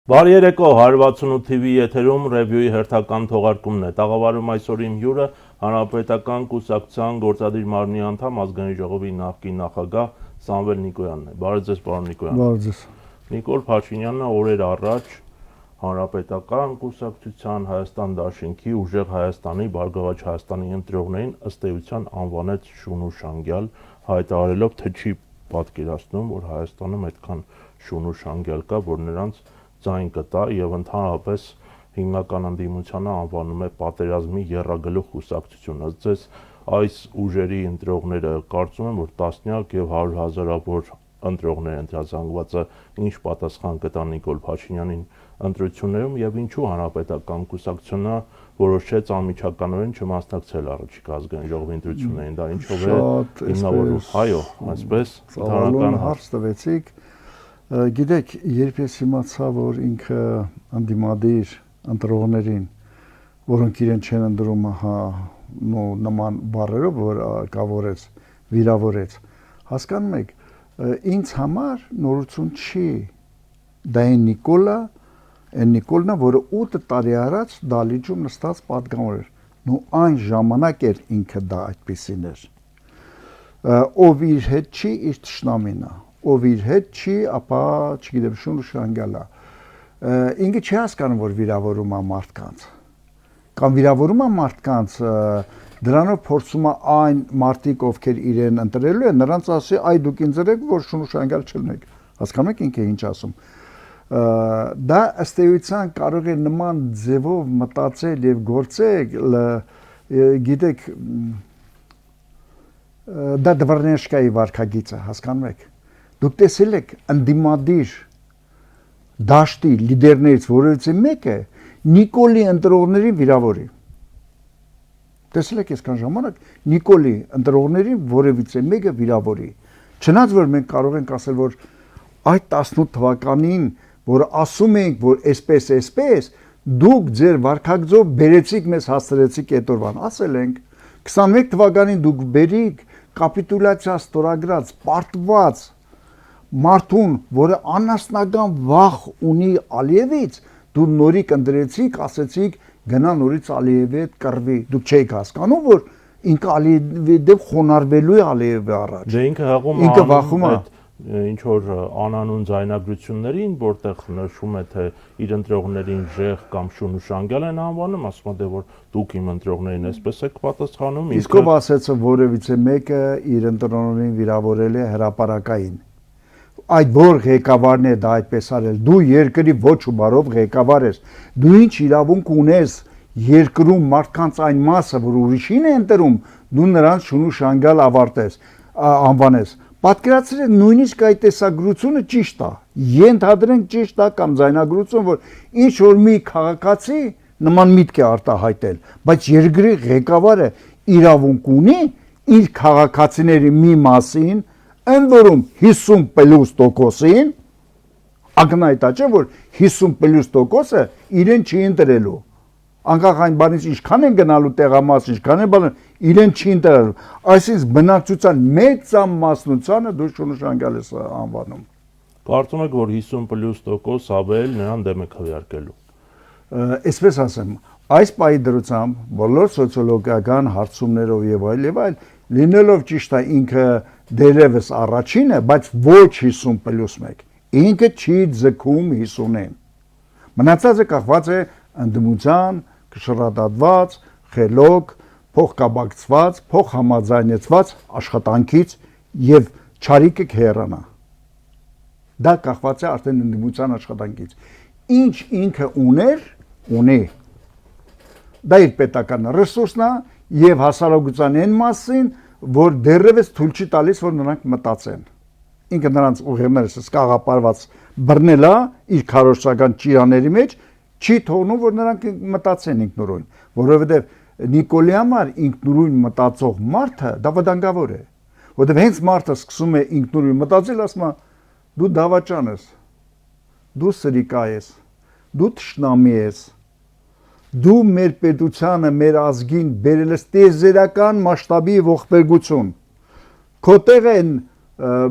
Բարի երեկո, 168 TV եթերում ռևյուի հերթական թողարկումն է։ Տաղավարում այսօր իմ հյուրը Հանրապետական կուսակցության գործադիր մարմնի անդամ ազգային ժողովի նախկին նախագահ Սամվել Նիկոյանն է։ Բարև ձեզ, պարոն Նիկոյան։ Բարև ձեզ։ Նիկոլ Փաշինյանը օրեր առաջ Հանրապետական կուսակցության Հայաստան դաշինքի ուժեղ Հայաստանի, Բարգավաճ Հայաստանի ընտրողներին ըստ էության անվանեց շուն ու շանգյալ, հայտարարելով, թե չի պատկերացնում, որ Հայաստանում այդքան շուն ու շանգյալ կա, որ նրանց ձայն կտա եւ ընդհանրապես հիմնական ընդդիմությանը անվանում է պատերազմի եռագլուխ կուսակցություն։ Ըստ ձեզ այս ուժերի ընտրողները կարծում են, որ տասնյակ եւ 100,000-ավոր ընտրողներ ընտրազանգվածը ինչ պատասխան կտա Նիկոլ Փաշինյանին ընտրություններում եւ ինչու Հանրապետական կուսակցությունը որոշեց անմիջականորեն չմասնակցել առաջիկա ազգային ժողովի ընտրություններին։ Դա ինչով է հիմնավորվում։ Այո, այսպես ընդհանրական հարց տվեցիք։ Գիտեք, երբ ես իմացա, որ ինքը անդիմադիր ընտրողներին, որոնք իրեն չեն ընդրում, նման բառերով որ կավորեց, վիրավորեց, հասկանում եք, ինձ համար նորություն չի, դա այն Նիկոլն է, որը 8 տարի առաջ դալիճում նստած պատգամավոր էր, ու այն ժամանակ էր ինքը դա այդպիսին էր, ով իր հետ չի, իր թշնամին է, ով իր հետ չի, ապա չգիտեմ շուն ու շանգյալ է, ինքը չի հասկանում, որ վիրավորում է մարդկանց, կամ վիրավորում է մարդկանց, դրանով փորձում է այն մարդիկ, ովքեր իրեն ընտրելու են, նրանց ասի, այ դուք ինձ եք, որ շուն ու շանգյալ չլինեք, հասկանում եք ինքը ինչ ասում, դա ըստ էության կարող է նման ձևով մտածել եւ գործել, գիտեք, դա դվարնեշկայի վարքագիծը, հասկանում եք, դուք տեսել եք ընդդիմադիր դաշտի լիդերներից որևիցե մեկը Նիկոլի ընտրողներին վիրավորի։ Տեսել եք այսքան ժամանակ Նիկոլի ընտրողներին որևիցե մեկը վիրավորի։ Չնայած որ մենք կարող ենք ասել, որ այդ 18 թվականին, որ ասում ենք, որ այսպես, դուք ձեր վարքագծով բերեցիք մեզ հասցրեցիք այդ օրվան, ասել ենք 21 թվականին դուք բերիք կապիտուլյացիա ստորագրած, պարտված մարդուն, որը անասնական վախ ունի Ալիևից, դու նորիկ ընդրեցիք, ասեցիք գնա նորից Ալիևի հետ կռվի, դուք չեք հասկանում, որ ինքը Ալիևի դեպ խոնարհվելու է Ալիևի առաջ։ Դե ինքը վախում է ինչ որ անանուն ձայնագրություններին, որտեղ նշում է, թե իր ընտրողներին ժեղ կամ շուն ու շանգյալ են անվանում, ասում է, դե որ դուք իմ ընտրողներին այսպես եք պատասխանում։ Իսկ ով ասեց, որևիցե մեկը իր ընտրողներին վիրավորել է հրապարակային։ Այդ որ ղեկավարն է դա այդպես արել, դու երկրի ոչ ու բարով ղեկավար ես, դու ինչ իրավունք ունես երկրում մարդկանց այն մասը, որ ուրիշին է ընտրում, դու նրանց շուն ու շանգյալ անվանես։ Պատկերացրեք նույնիսկ այդ տեսագրությունը ճիշտ է, ենթադրենք ճիշտ է կամ ձայնագրություն, որ ինչ որ մի քաղաքացի նման միտք է արտահայտել, բայց երկրի ղեկավարը իրավունք ունի իր քաղաքացիների մի մասին, ընդ որում 50+%-ին, ակնհայտ է, չէ՞ որ 50+%-ը իրեն չի ընտրելու, անկախ այն բանից ինչքան են գնալու տեղամաս, ինչքան են բանը, իրեն չի ընտրելու, այսինքն բնակչության մեծամասնությանը դու շուն ու շանգյալ ես անվանում։ Կարծում եք, որ 50+% ավել նրան դեմ է քվեարկելու։ Այսպես ասեմ, այս պահի դրությամբ բոլոր սոցիոլոգիական հարցումներով եւ այլ, լինելով ճիշտ է ինքը դերևս առաջինը, բայց ոչ 50+1, ինքը չի ձգում 50-ին։ Մնացածը կախված է ընդդիմության, կշռադատված, խելոք, փոխկապակցված, փոխհամաձայնեցված աշխատանքից եւ չարիքը կհեռանա։ Դա կախված է արդեն ընդդիմության աշխատանքից։ Ինչ ինքը ունի։ Դա իր պետական ռեսուրսն է եւ հասարակության այն մասին, որ դեռևս թույլ չի տալիս, որ նրանք մտածեն։ Ինքը նրանց ուղեղները սկաղապարված բռնել է իր քարոզչական ճիրաների մեջ, չի թողնում, որ նրանք մտածեն ինքնուրույն, որովհետև Նիկոլի համար ինքնուրույն մտածող մարդը դա վտանգավոր է, որովհետև հենց մարդը սկսում է ինքնուրույն մտածել, ասում է դու դավաճան ես, դու սրիկա ես, դու թշնամի ես, դու մեր պետությանը, մեր ազգին բերել ես տիեզերական մասշտաբի ողբերգություն, քո տեղը են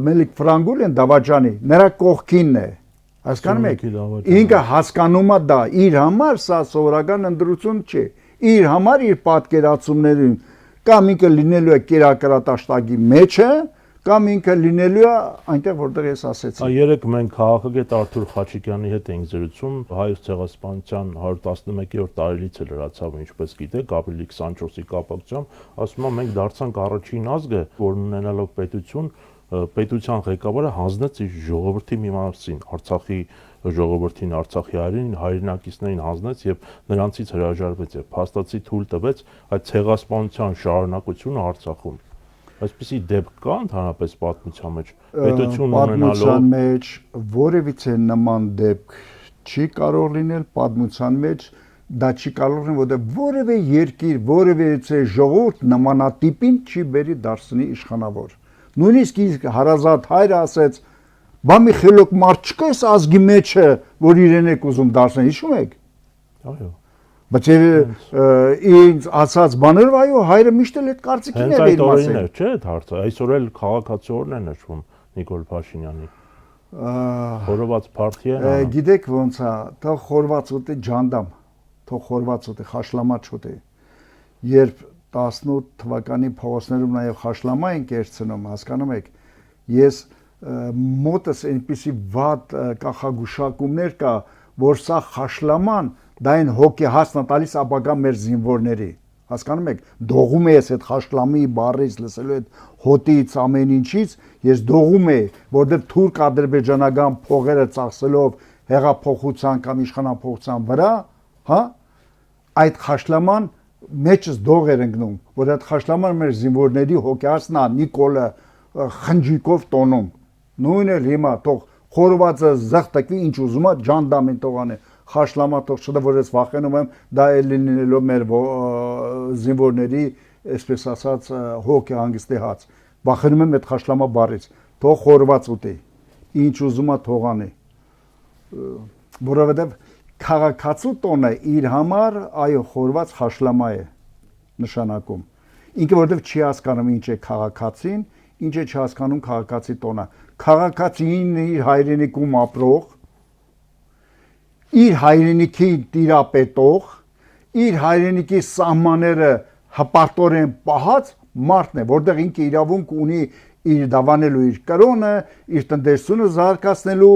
Մելիք Ֆրանգուլեն դավաճանի, նրա կողքինն է, Հասկանում եք, ինքը հասկանում է դա, իր համար սա սովորական ընդրություն չի, իր համար իր պատկերացումներին կամ ինքը լինելու է կերակրատաշտակի մեջը, կամ ինքը լինելու է այնտեղ, որտեղ ես ասեցի։ Երեք մենք քաղաքագետ Արթուր Խաչիկյանի հետ էինք զրուցում, Հայոց ցեղասպանության 111-րդ տարելիցը լրացավ, ինչպես գիտեք, ապրիլի 24-ի կապակցությամբ, ասում եմ, մենք դարձանք առաջին ազգը, որ ունենալով պետության ղեկավարը հանձնեց իր ժողովրդի մի մասին, Արցախի ժողովրդին, Արցախի հայրենակիցներին հանձնեց եւ նրանցից հրաժարվեց եւ փաստացի թույլ տվեց այդ ցեղասպանության շարունակությունը Արցախում։ Այսպիսի դեպք կա ընդհանրապես պատմության մեջ, պետություն ունենալով պատմության մեջ որևիցե նման դեպք չի կարող լինել, պատմության մեջ դա չի կարող լինել, որտեղ որևէ երկիր, որևէ ժողովուրդ նմանատիպին չի բերի դարձնի իշխանավոր։ Նույնիսկ իսկ հարազատ հայրը ասեց, բա մի խելոք մարդ չկա այս ազգի մեջը, որ իրեն եք ուզում դարձնել, հիշում եք։ Այո։ Բայց ինձ ասած բաներով, այո, հայրը միշտ էլ այդ կարծիքին էր իր մասին։ Հենց այդ օրերն էր, չէ՞ այդ հարցը, այսօր էլ քաղաքացիորեն է նշվում Նիկոլ Փաշինյանի։ Խորոված փարթի է։ Գիտեք ոնց է, թող խորված ուտի ջանդամ, թող խորված ուտի խաշլամա չուտի։ Երբ 18 թվականի փողոցներում նաև խաշլամա են կերցնում, հասկանում եք, ես մոտս այնպիսի վատ կախագուշակումներ կա, որ սա խաշլաման դա այն հոգեհասն է տալիս ապագա մեր զինվորների, հասկանում եք, դողում է ես այդ խաշլամի բառից, լսելու այդ հոտից, ամեն ինչից, ես դողում է, որտեղ թուրք-ադրբեջանական փողերը ծախսելով հեղափոխության կամ իշխանափոխության վրա, հա, այդ խաշլաման մեջս դող էր ընկնում, որ այդ խաշլաման մեր զինվորների հոգեհասն է Նիկոլը խնջիկով տոնում, նույն էլ հիմա թող խորվածը զղտկվի ինչ ուզում է ջանդամին տողանը խաշլամա թող չդա որ ես վախենում եմ դա էլ լինելով մեր զինվորների այսպես ասած հոգի հանգստի հաց վախենում եմ այդ խաշլամա բառից թող խորված ուտի ինչ ուզում է թողանի որովհետև քաղաքացու տոնը իր համար այո խորված խաշլամա է նշանակում ինքը որովհետև չի հասկանում ինչ է քաղաքացին ինչ է չհասկանում քաղաքացի տոնը քաղաքացին իր հայրենիքում ապրող իր հայրենիքի տիրապետող իր հայրենիքի սահմանները հպարտորեն պահած մարդն է որտեղ ինքը իրավունք ունի իր դավանելու իր կրոնը իր տնտեսությունը զարգացնելու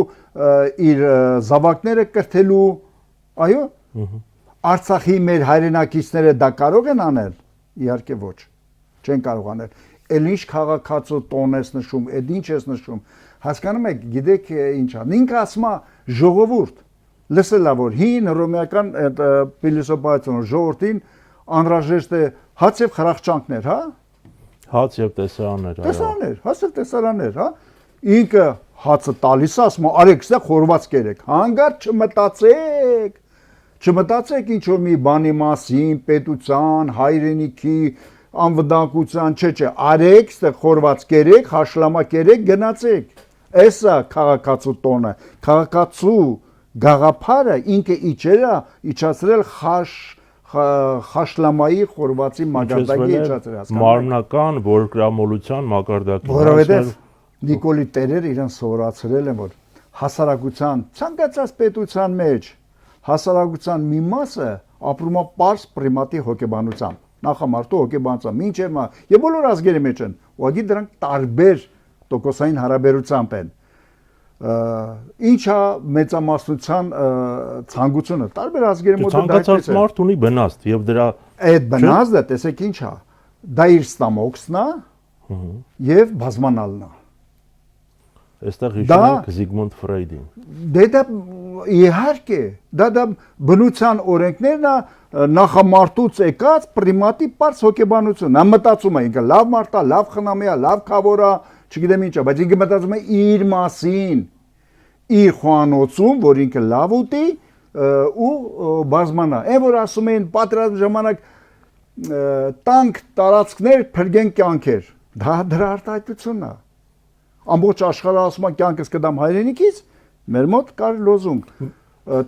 իր զավակները կրթելու այո Արցախի մեր հայրենակիցները դա կարող են անել իհարկե ոչ չեն կարող անել էլ ինչ քաղաքացու տոն ես նշում այդ ինչ ես նշում հասկանում եք գիտեք ինչա ինքը ասում է ժողովուրդ լսելա որ հին հռոմեական այդ փիլիսոփայություն ժողովրդին անհրաժեշտ է հաց եւ խրախճանքներ հա հաց եւ տեսարաններ տեսարաններ հաց եւ տեսարաններ հա ինքը հացը տալիս է ասում արեք ստե խորված կերեք հանգարտ չմտածեք ինչ որ մի բանի մասին պետության հայրենիքի անվտանգության չէ արեք ստե խորված կերեք հաշլամա կերեք գնացեք էսա քաղաքացու տոնը քաղաքացու գաղափարը ինքը իջացրել խաշլամայի խորվածի մակարդակի իջացրել հասկանում մարմնական որգրամոլության մակարդակի որովհետև Նիկոլի տերերը իրեն սովորացրել են որ հասարակության ցանկացած պետության մեջ հասարակության մի մասը ապրում է պարզ պրիմատի հոգեբանությամբ նախամարտու հոգեբանությամբ մինչև եւ բոլոր ազգերի մեջ են ուղղակի դրանք տարբեր տոկոսային հարաբերությամբ են ինչա մեծամասնության ցանկությունը տարբեր ազգերի մոտ ցանկացած մարդ ունի բնաստ եւ դրա այդ բնազդը տեսեք ինչա դա իր ստամոքսն է եւ բազմանալն է այստեղ հիշում եք Զիգմունդ Ֆրեյդին դա իհարկե դա բնության օրենքներն է նախամարտուց եկած պրիմատի պարզ հոգեբանություն նա մտածում է ինքը լավ մարդ է լավ խնամի է լավ քավոր է չգիտեմ ինչա բայց ինքը մտածում է իր մասին իր խոհանոցում որ ինքը լավ ուտի ու բազմանա այն որ ասում են պատերազմի ժամանակ տանկ տարածքներ փրկեն կյանքեր դա դրա արտահայտությունն է ամբողջ աշխարհը ասում է կյանքս կդամ հայրենիքից մեր մոտ կար լոզունգ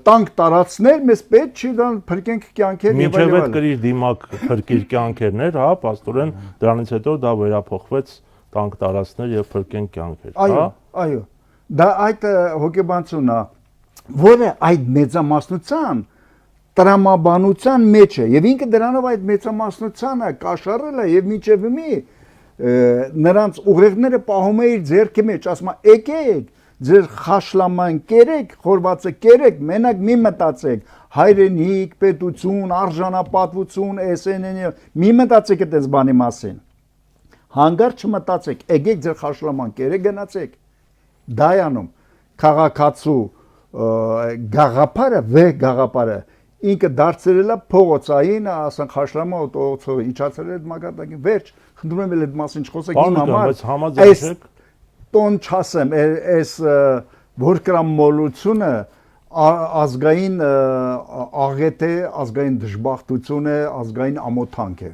տանկ տարածքներ մեզ պետք չի դան փրկենք կյանքեր եւ այլն մինչեւ այդ գրիր դիմակ փրկիր կյանքերներ հա պաստորեն դրանից հետո դա վերափոխվեց տանկ տարածքներ եւ փրկենք կյանքեր հա այո դա այդ հոգեբանությունն է որը այդ մեծամասնության տրամաբանության մեջ է եւ ինքը դրանով այդ մեծամասնությանը կաշառել է եւ միջև մի նրանց ուղեղները պահում է իր ձեռքի մեջ, ասում է եկեք ձեր խաշլաման կերեք, խորվածը կերեք, մենակ մի մտածեք հայրենիք, պետություն, արժանապատվություն, SNN, մի մտածեք այդպես բանի մասին։ Հանգարց չմտածեք, եկեք ձեր խաշլաման կերեք, գնացեք։ Դա է անում քաղաքացու գաղափարը, վեհ գաղափարը ինքը դարձրել է փողոցային, ասենք խաշլամա օտոցը իջացել է այդ մակարդակին, վերջ, խնդրում եմ այդ մասին չխոսեք իմ համար։ Այս տոն չասեմ, այս որկրամոլությունը ազգային աղետ է, ազգային դժբախտություն է, ազգային ամոթանք է։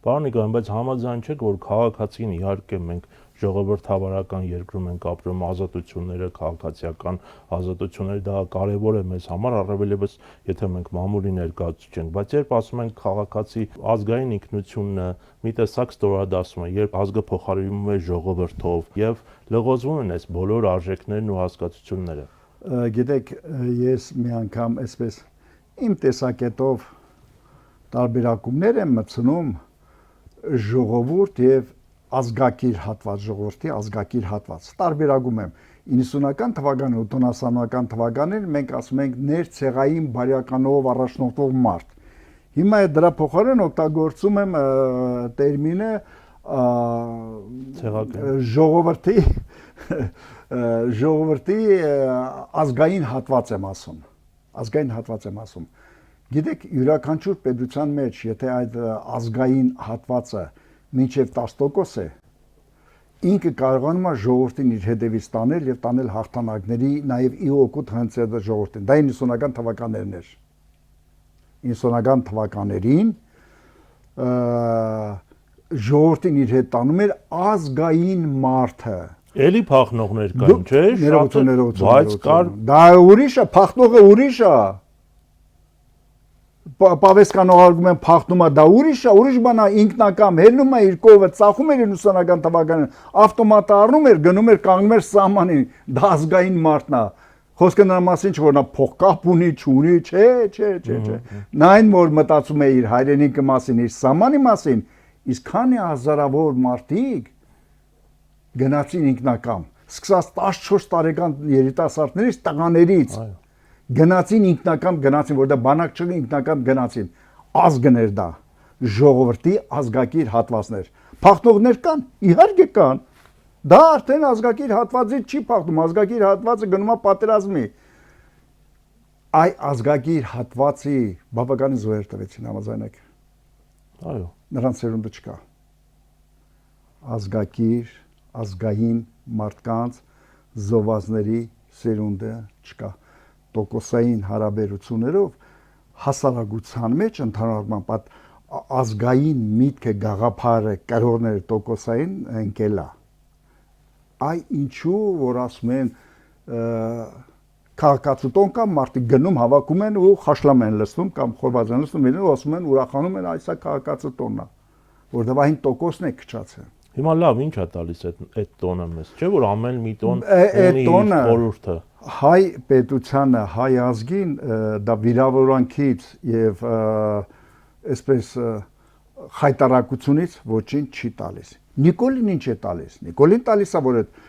Պարոն Նիկոյան, բայց համաձայն չեք, որ քաղաքացին իհարկե մենք ժողովրդավարական երկրում ենք ապրում, ազատությունները, քաղաքացիական ազատությունները դա կարևոր է մեզ համար, առավելևս եթե մենք մամուլի ներկայացուցիչ ենք, բայց երբ ասում ենք քաղաքացի ազգային ինքնությունը մի տեսակ ստորադասում է, երբ ազգը փոխարինվում է ժողովրդով եւ լղոզվում են այս բոլոր արժեքներն ու հասկացությունները։ Գիտեք, ես մի անգամ այսպես իմ տեսակետով տարբերակումներ եմ մտցնում ժողովուրդ եւ ազգակիր հատված, ժողովրդի ազգակիր հատված։ Տարբերակում եմ 90-ական թվականին, 80-ական թվականին մենք ասում ենք ներցեղային բարյականով առաջնորդող մարդ։ Հիմա դրա փոխարեն օգտագործում եմ տերմինը ժողովրդի ազգային հատված եմ ասում։ Ազգային հատված եմ ասում։ Գիտեք, յուրաքանչյուր պետության մեջ, եթե այդ ազգային հատվածը մինչև 10% է, ինքը կարողանում է ժողովրդին իր հետևից տանել եւ տանել հաղթանակների նաեւ ի օգուտ հենց այդ ժողովրդին։ Դա 90-ական թվականներն էր։ 90-ական թվականներին ժողովրդին իր հետ տանում էր ազգային մարդը։ Էլի փախնողներ կային, չէ՞, բայց կար դա ուրիշ է, փախնողը ուրիշ է։ Պավեսկանողարգում են փախնում է, դա ուրիշ է, ուրիշ բան է, ինքնակամ հելնում է իր կովը, ծախում էր 90-ական թվականին, ավտոմատը առնում էր, գնում էր, կանգնում էր սահմանին, դա ազգային մարդն է։ Խոսքը նրա մասին չէ, որ նա փողկապ ունի, չունի, չէ։ Նա այն որ մտածում է իր հայրենիքի մասին, իր սահմանի մասին, իսկ քանի հազարավոր մարդիկ գնացին ինքնակամ, սկսած 14 տարեկան երիտասարդներից, տղաներից գնացին ինքնակամ, որ դա բանակ չկա, ինքնակամ գնացին, ազգներ դա, ժողովրդի ազգակիր հատվածներ, փախնողներ կան, իհարկե կան, դա արդեն ազգակիր հատվածից չի փախնում, ազգակիր հատվածը գնում է պատերազմի, այ ազգակիր հատվածի բավականին զոհեր տվեցին, համաձայն եք, նրանց սերունդը չկա, ազգակիր, ազգային մարդկանց զոհվածների սերունդը չկա, տոկոսային հարաբերություններով հասարակության մեջ ընդհանրապես ազգային միտքը գաղափարը կրողները տոկոսային ընկել է։ Այ ինչու որ ասում են քաղաքացու կամ մարդիկ գնում հավաքում են ու խաշլամ են լսում կամ խորված են լսում ու ասում են ուրախանում են այսա քաղաքացու տոնն է, որտեղ այն տոկոսն է քչացել։ Հիմա լավ, ինչ է տալիս այդ տոնը մեզ, չէ՞ որ ամեն մի տոն ունի իր խորհուրդը։ Հայ պետությանը, հայ ազգին դա վիրավորանքից եւ այսպես խայտարակությունից ոչինչ չի տալիս։ Նիկոլին ինչ է տալիս։ Նիկոլին տալիս է որ այդ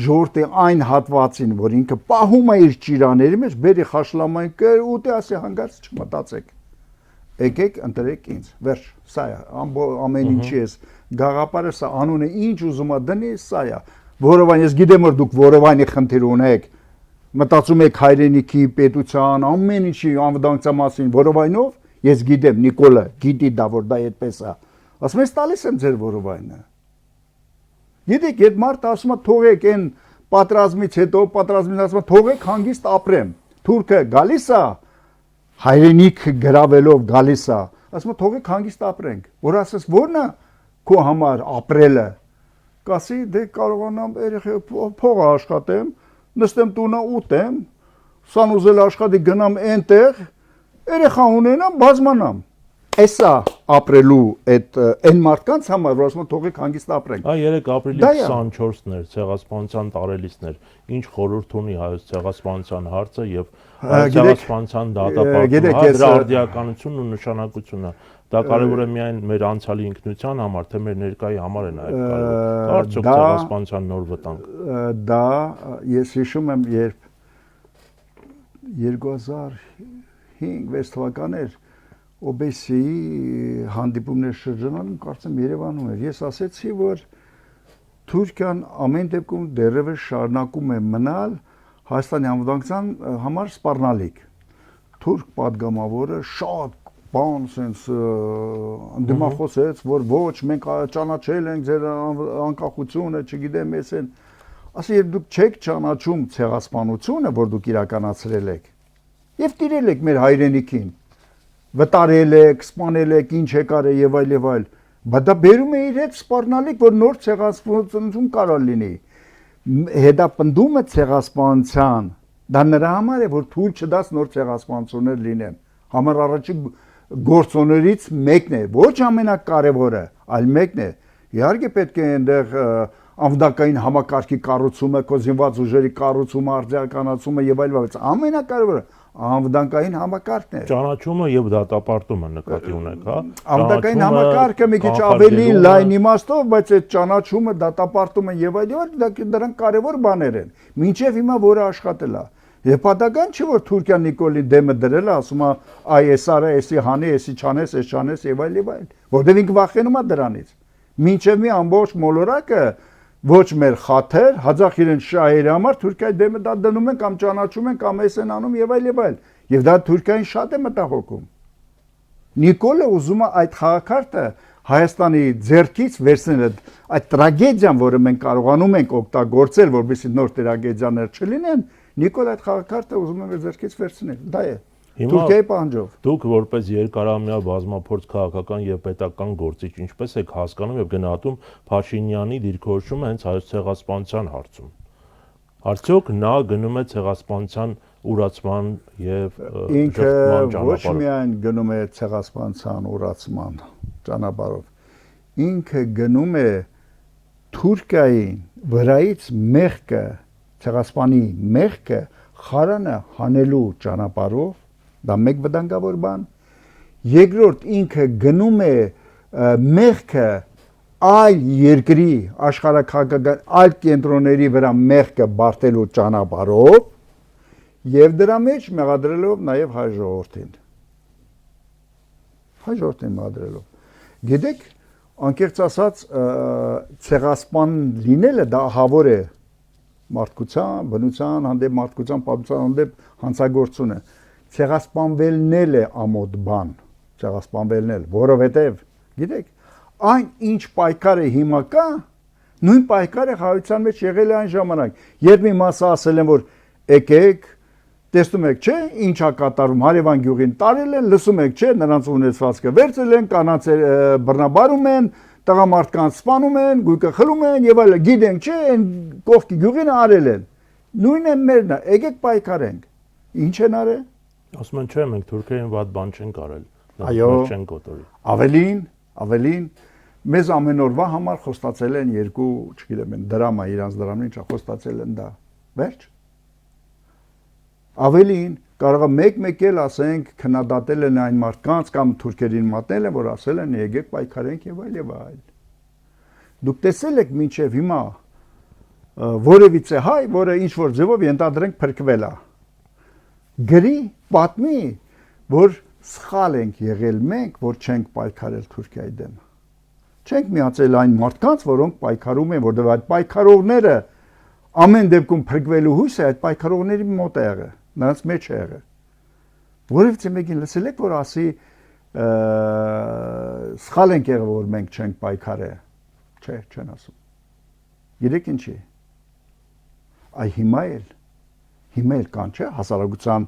ժողովրդի այն հատվածին, որ ինքը պահում է իր ճիրաների մեջ, բերի խաշլամային կեր ու դե ասի հանգարց չմտածեք։ Եկեք ընտրեք ինձ։ Վերջ, սա է, ամեն ինչի էս գաղափարը սա անունը ինչ ուզում է դնի, սա է։ Որովհետեւ ես գիտեմ որ դուք որովայնի խնդիր ունեք, մտածում եք հայրենիքի, պետության, ամեն ինչի անվտանգության մասին, որովայնով ես գիտեմ, Նիկոլը գիտի դա որ դա այդպես է։ Ասում ես տալիս եմ ձեր որովայնը։ Գիտեք, այդ մարդը ասում է թողեք այն պատրազմից հետո, պատրազմից ասում է թողեք հանգիստ ապրեմ։ Թուրքը գալիս է, հայրենիք գրավելով գալիս է, ասում է թողեք հանգիստ ապրենք։ Որ ասես ո՞րն է քո համար ապրելը։ Կասի դե կարողանամ փող աշխատեմ, նստեմ տունը ուտեմ, սան ուզել աշխատի գնամ այնտեղ, երեխա ունենամ, բազմանամ։ էսա ապրելու այդ այն մարդկանց համար, որ ասում են թողեք հանգիստ ապրենք։ 3 ապրիլի 24-ն էր ցեղասպանության տարելիցներ։ Ինչ խորհուրդ ունի հայոց ցեղասպանության հարցը եւ ցեղասպանության դատապարտումը, դրա արդիականությունն ու նշանակությունը։ Դա կարևոր է միայն մեր անցյալի ինքնության համար, թե մեր ներկայի համար է նաեւ կարևոր։ Արդյոք ցեղասպանության նոր վտանգ։ Դա ես հիշում եմ, երբ 2005-6 թվականներ OBS-ի հանդիպումներ շրջանում, կարծեմ Երևանում էր, ես ասեցի, որ Թուրքիան ամեն դեպքում դեռևս շարունակում է մնալ Հայաստանի անվտանգության համար սպառնալիք։ Թուրք падգամավորը շատ բան sense դիմախոսեց, որ ոչ, մենք ճանաչել ենք ձեր անկախությունը, չգիտեմ, ես են, ասի, երբ դուք չեք ճանաչում ցեղասպանությունը, որ դուք իրականացրել եք, եւ տիրել եք մեր հայրենիքին, վտարել եք, սպանել եք, ինչ եք արել եւ այլ, բայց դա բերում է իր հետ սպառնալիք, որ նոր ցեղասպանություն կարող լինի։ Հետապնդումը ցեղասպանության դա նրա համար է, որ թույլ չտաս նոր ցեղասպանություններ լինեն։ Համար առաջի գործոններից մեկն է, ոչ ամենակարևորը, այլ մեկն է։ Իհարկե պետք է այնտեղ անվտանգային համակարգի կառուցումը, կոզինված ուժերի կառուցումը, արձիականացումը եւ այլ, բայց ամենակարևորը անվտանգային համակարգն է։ Ճանաչումը եւ դատապարտումը նկատի ունեք, հա։ Անվտանգային համակարգը մի քիչ ավելի լայն իմաստով, բայց այդ ճանաչումը, դատապարտումը եւ այլ, դրանք կարևոր բաներ են։ Մինչեւ հիմա որը աշխատել է։ Եվ պատական չի, որ Թուրքիան Նիկոլի դեմը դրել է, ասում է, այ էս արա, էսի հանի, էսի չանես, էս չանես եւ այլ, որտեղ ինքը վախենում է դրանից։ Մինչեւ մի ամբողջ մոլորակը ոչ մեր խաթեր, հաձախ իրեն շահերի համար Թուրքիայի դեմը դա դնում են կամ ճանաչում են կամ էս են անում եւ այլ։ Եվ դա Թուրքիային շատ է մտահոգում։ Նիկոլը ուզում է այդ խաղակարգը Հայաստանի ձեռքից վերցնել այդ տրագեդիան, որը մենք կարողանում ենք օգտագործել, որովհետեւ նոր տրագեդիաներ չլինեն, Նիկոլ այդ խաղակարգը ուզում է մեր ձեռքից վերցնել։ Դա է։ Թուրքիայի պահանջով։ Դուք որպես երկարամյա բազմափորձ քաղաքական եւ պետական գործիչ ինչպես եք հասկանում եւ գնահատում Փաշինյանի դիրքորոշումը հենց հայոց ցեղասպանության հարցում։ Արդյոք նա գնում է ցեղասպանության ուրացման եւ ինքը ոչ միայն գնում է ցեղասպանության ուրացման ճանապարհով, ինքը գնում է Թուրքիային վրայից մեղքը, ցեղասպանի մեղքը խարանը հանելու ճանապարհով, դա մեկ վտանգավոր բան։ Երկրորդ ինքը գնում է մեղքը այլ երկրի աշխարհաքաղաքական այլ կենտրոնների վրա մեղքը բարտելու ճանապարհով եւ դրա մեջ մեղադրելով նաեւ հայ ժողովրդին։ Հայ ժողովրդին մեղադրելով։ Գիտեք, անկեղծ ասած, ցեղասպան լինելը դա ահավոր է մարդկության, բնության հանդեպ, մարդկության պատմության հանդեպ հանցագործությունը։ Ցեղասպանվելն է ամոթ բան, ցեղասպանվելն, որովհետև, գիտեք, այն ինչ պայքարը հիմա կա, նույն պայքարը հայության մեջ եղել է այն ժամանակ, երբ մի մասը ասել են, որ եկեք, տեսնում եք, չէ, ինչա կատարում, Հարևան գյուղին տարել են, լսում եք, չէ, նրանց ունեցվածքը վերցրել են, կանանց բռնաբարում են, տղամարդկանց սպանում են, գույքը խլում են եւ այլն, գիտենք, չէ, այն կողքի գյուղին արել են։ Նույնն է մերն է, եկեք պայքարենք։ Ինչ են արել։ Ասում են, չէ, մենք Թուրքիային վատ բան չենք արել։ Այո, չեն կոտորի։ Ավելին, մեզ ամեն օրվա համար խոստացել են երկու, չգիտեմ, դրամա, իրանց դրամն ինչա խոստացել են դա։ Վերջ։ Ավելին, կարող է մեկ էլ ասենք քննադատել են այն մարդկանց կամ թուրքերին մատնել են, որ ասել են եկեք պայքարենք եւ այլ։ Դուք տեսել եք մինչեւ հիմա որևիցե հայ, որը ինչ որ ձևով ենթադրենք փրկվել է։ Գրի, պատմի, որ սխալ ենք եղել մենք, որ չենք պայքարել Թուրքիայի դեմ։ Չենք միացել այն մարդկանց, որոնք պայքարում են, որտեղ այդ պայքարողները ամեն դեպքում փրկվելու հույսը այդ պայքարողների մոտ է եղել, նրանց մեջ է եղել։ Որևիցե մեկին լսել եք, որ ասի սխալ ենք եղել, որ մենք չենք պայքարել։ Չէ, չեն ասում։ Գիտեք ինչի։ Այ հիմա էլ կան, չէ, հասարակության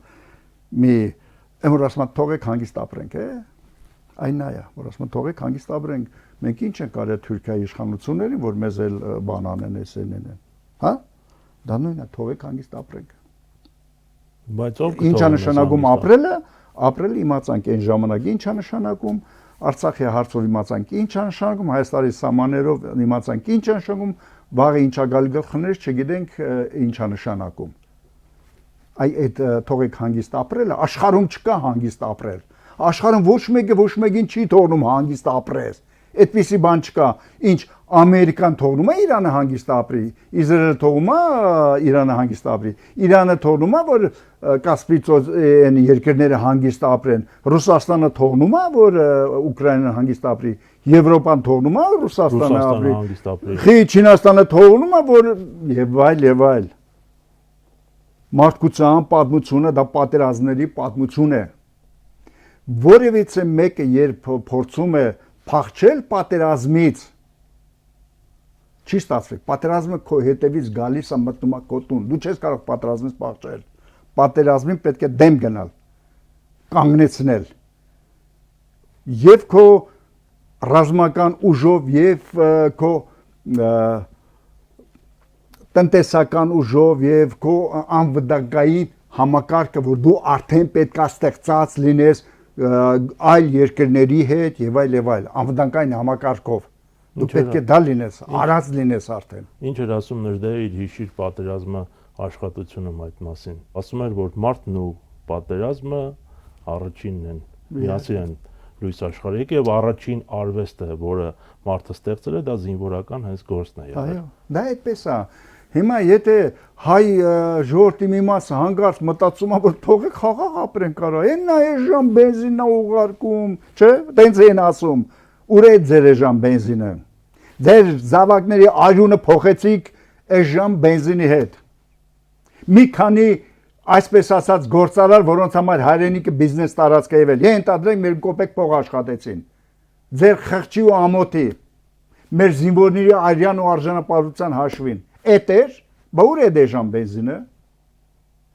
մի որ ասում են թողեք հանգիստ ապրենք, այն նա է, որ ասում են թողեք հանգիստ ապրենք, մենք ինչ ենք արել Թուրքիայի իշխանություններին, որ մեզ էլ բան անեն, էսեն, հա? Դա նույնն է, թողեք հանգիստ ապրենք։ Բայց ով ինչա նշանակում ապրելը իմացանք այն ժամանակ, ինչա նշանակում Արցախի հարցով իմացանք ինչ է նշանակում, Հայաստանի սահմաններով իմացանք ինչ է նշանակում, վաղը ինչա գալի գլխներից չգիտենք ինչ է նշանակում։ Այդ թողեք հանգիստ ապրելը, աշխարհում չկա հանգիստ ապրել։ Աշխարհում ոչ մեկը ոչ մեկին չի թողնում հանգիստ ապրել։ Այդպիսի բան չկա, ինչ Ամերիկան թողնում է Իրանը հանգիստ ապրի, Իսրայելը թողնում է Իրանը հանգիստ ապրի, Իրանը թողնում է որ Կասպից այն երկրները հանգիստ ապրեն, Ռուսաստանը թողնում է որ Ուկրաինան հանգիստ ապրի, Եվրոպան թողնում է Ռուսաստանը ապրի, Չինաստանը թողնում է որ եւ այլ։ Մարդկության պատմությունը դա պատերազմների պատմություն է։ Որևիցե մեկը երբ փորձում է փախչել պատերազմից, չի ստացվի։ Պատերազմը քո հետևից գալիս է մտնում է քո տուն։ Դու չես կարող պատերազմից փախչել։ Պատերազմին պետք է դեմ գնալ, կանգնեցնել։ Եվ քո ռազմական ուժով եւ քո տնտեսական ուժով եւ քո անվտանգային համակարգը, որ դու արդեն պետք է ստեղծած լինես այլ երկրների հետ եւ այլ անվտանգային համակարգով դու պետք է դա լինես, արած լինես արդեն։ Ինչ էր ասում Նժդեհը իր հիշիր պատերազմը աշխատությունում այդ մասին։ Ասում էր որ մարդն ու պատերազմը առաջինն են, միասին են լույս աշխարհի եւ առաջին արվեստը, որը մարդը ստեղծել է, դա զինվորական հենց գործն է եղել։ Այո, դա այդպես է։ Հիմա եթե հայ ժողովրդի մի մասը հանգարց մտածում է որ թողեք խաղաղ ապրեն կարա, այն այժմ բենզինն է ուղարկում, չէ՞, տենց են ասում։ Ուր է ձեր այժմ բենզինը։ Ձեր զավակների արյունը փոխեցիք այժմ բենզինի հետ։ Մի քանի այսպես ասած գործարար, որոնց համար հայրենիքը բիզնես տարածք է եղել, ենթադրենք մեր կոպեկ փող աշխատեցին։ Ձեր խղճի ու ամոթի, մեր զինվորների արյան ու արժանապատվության հաշվին։ Էդ էր, բա ուր է դեժան բենզինը։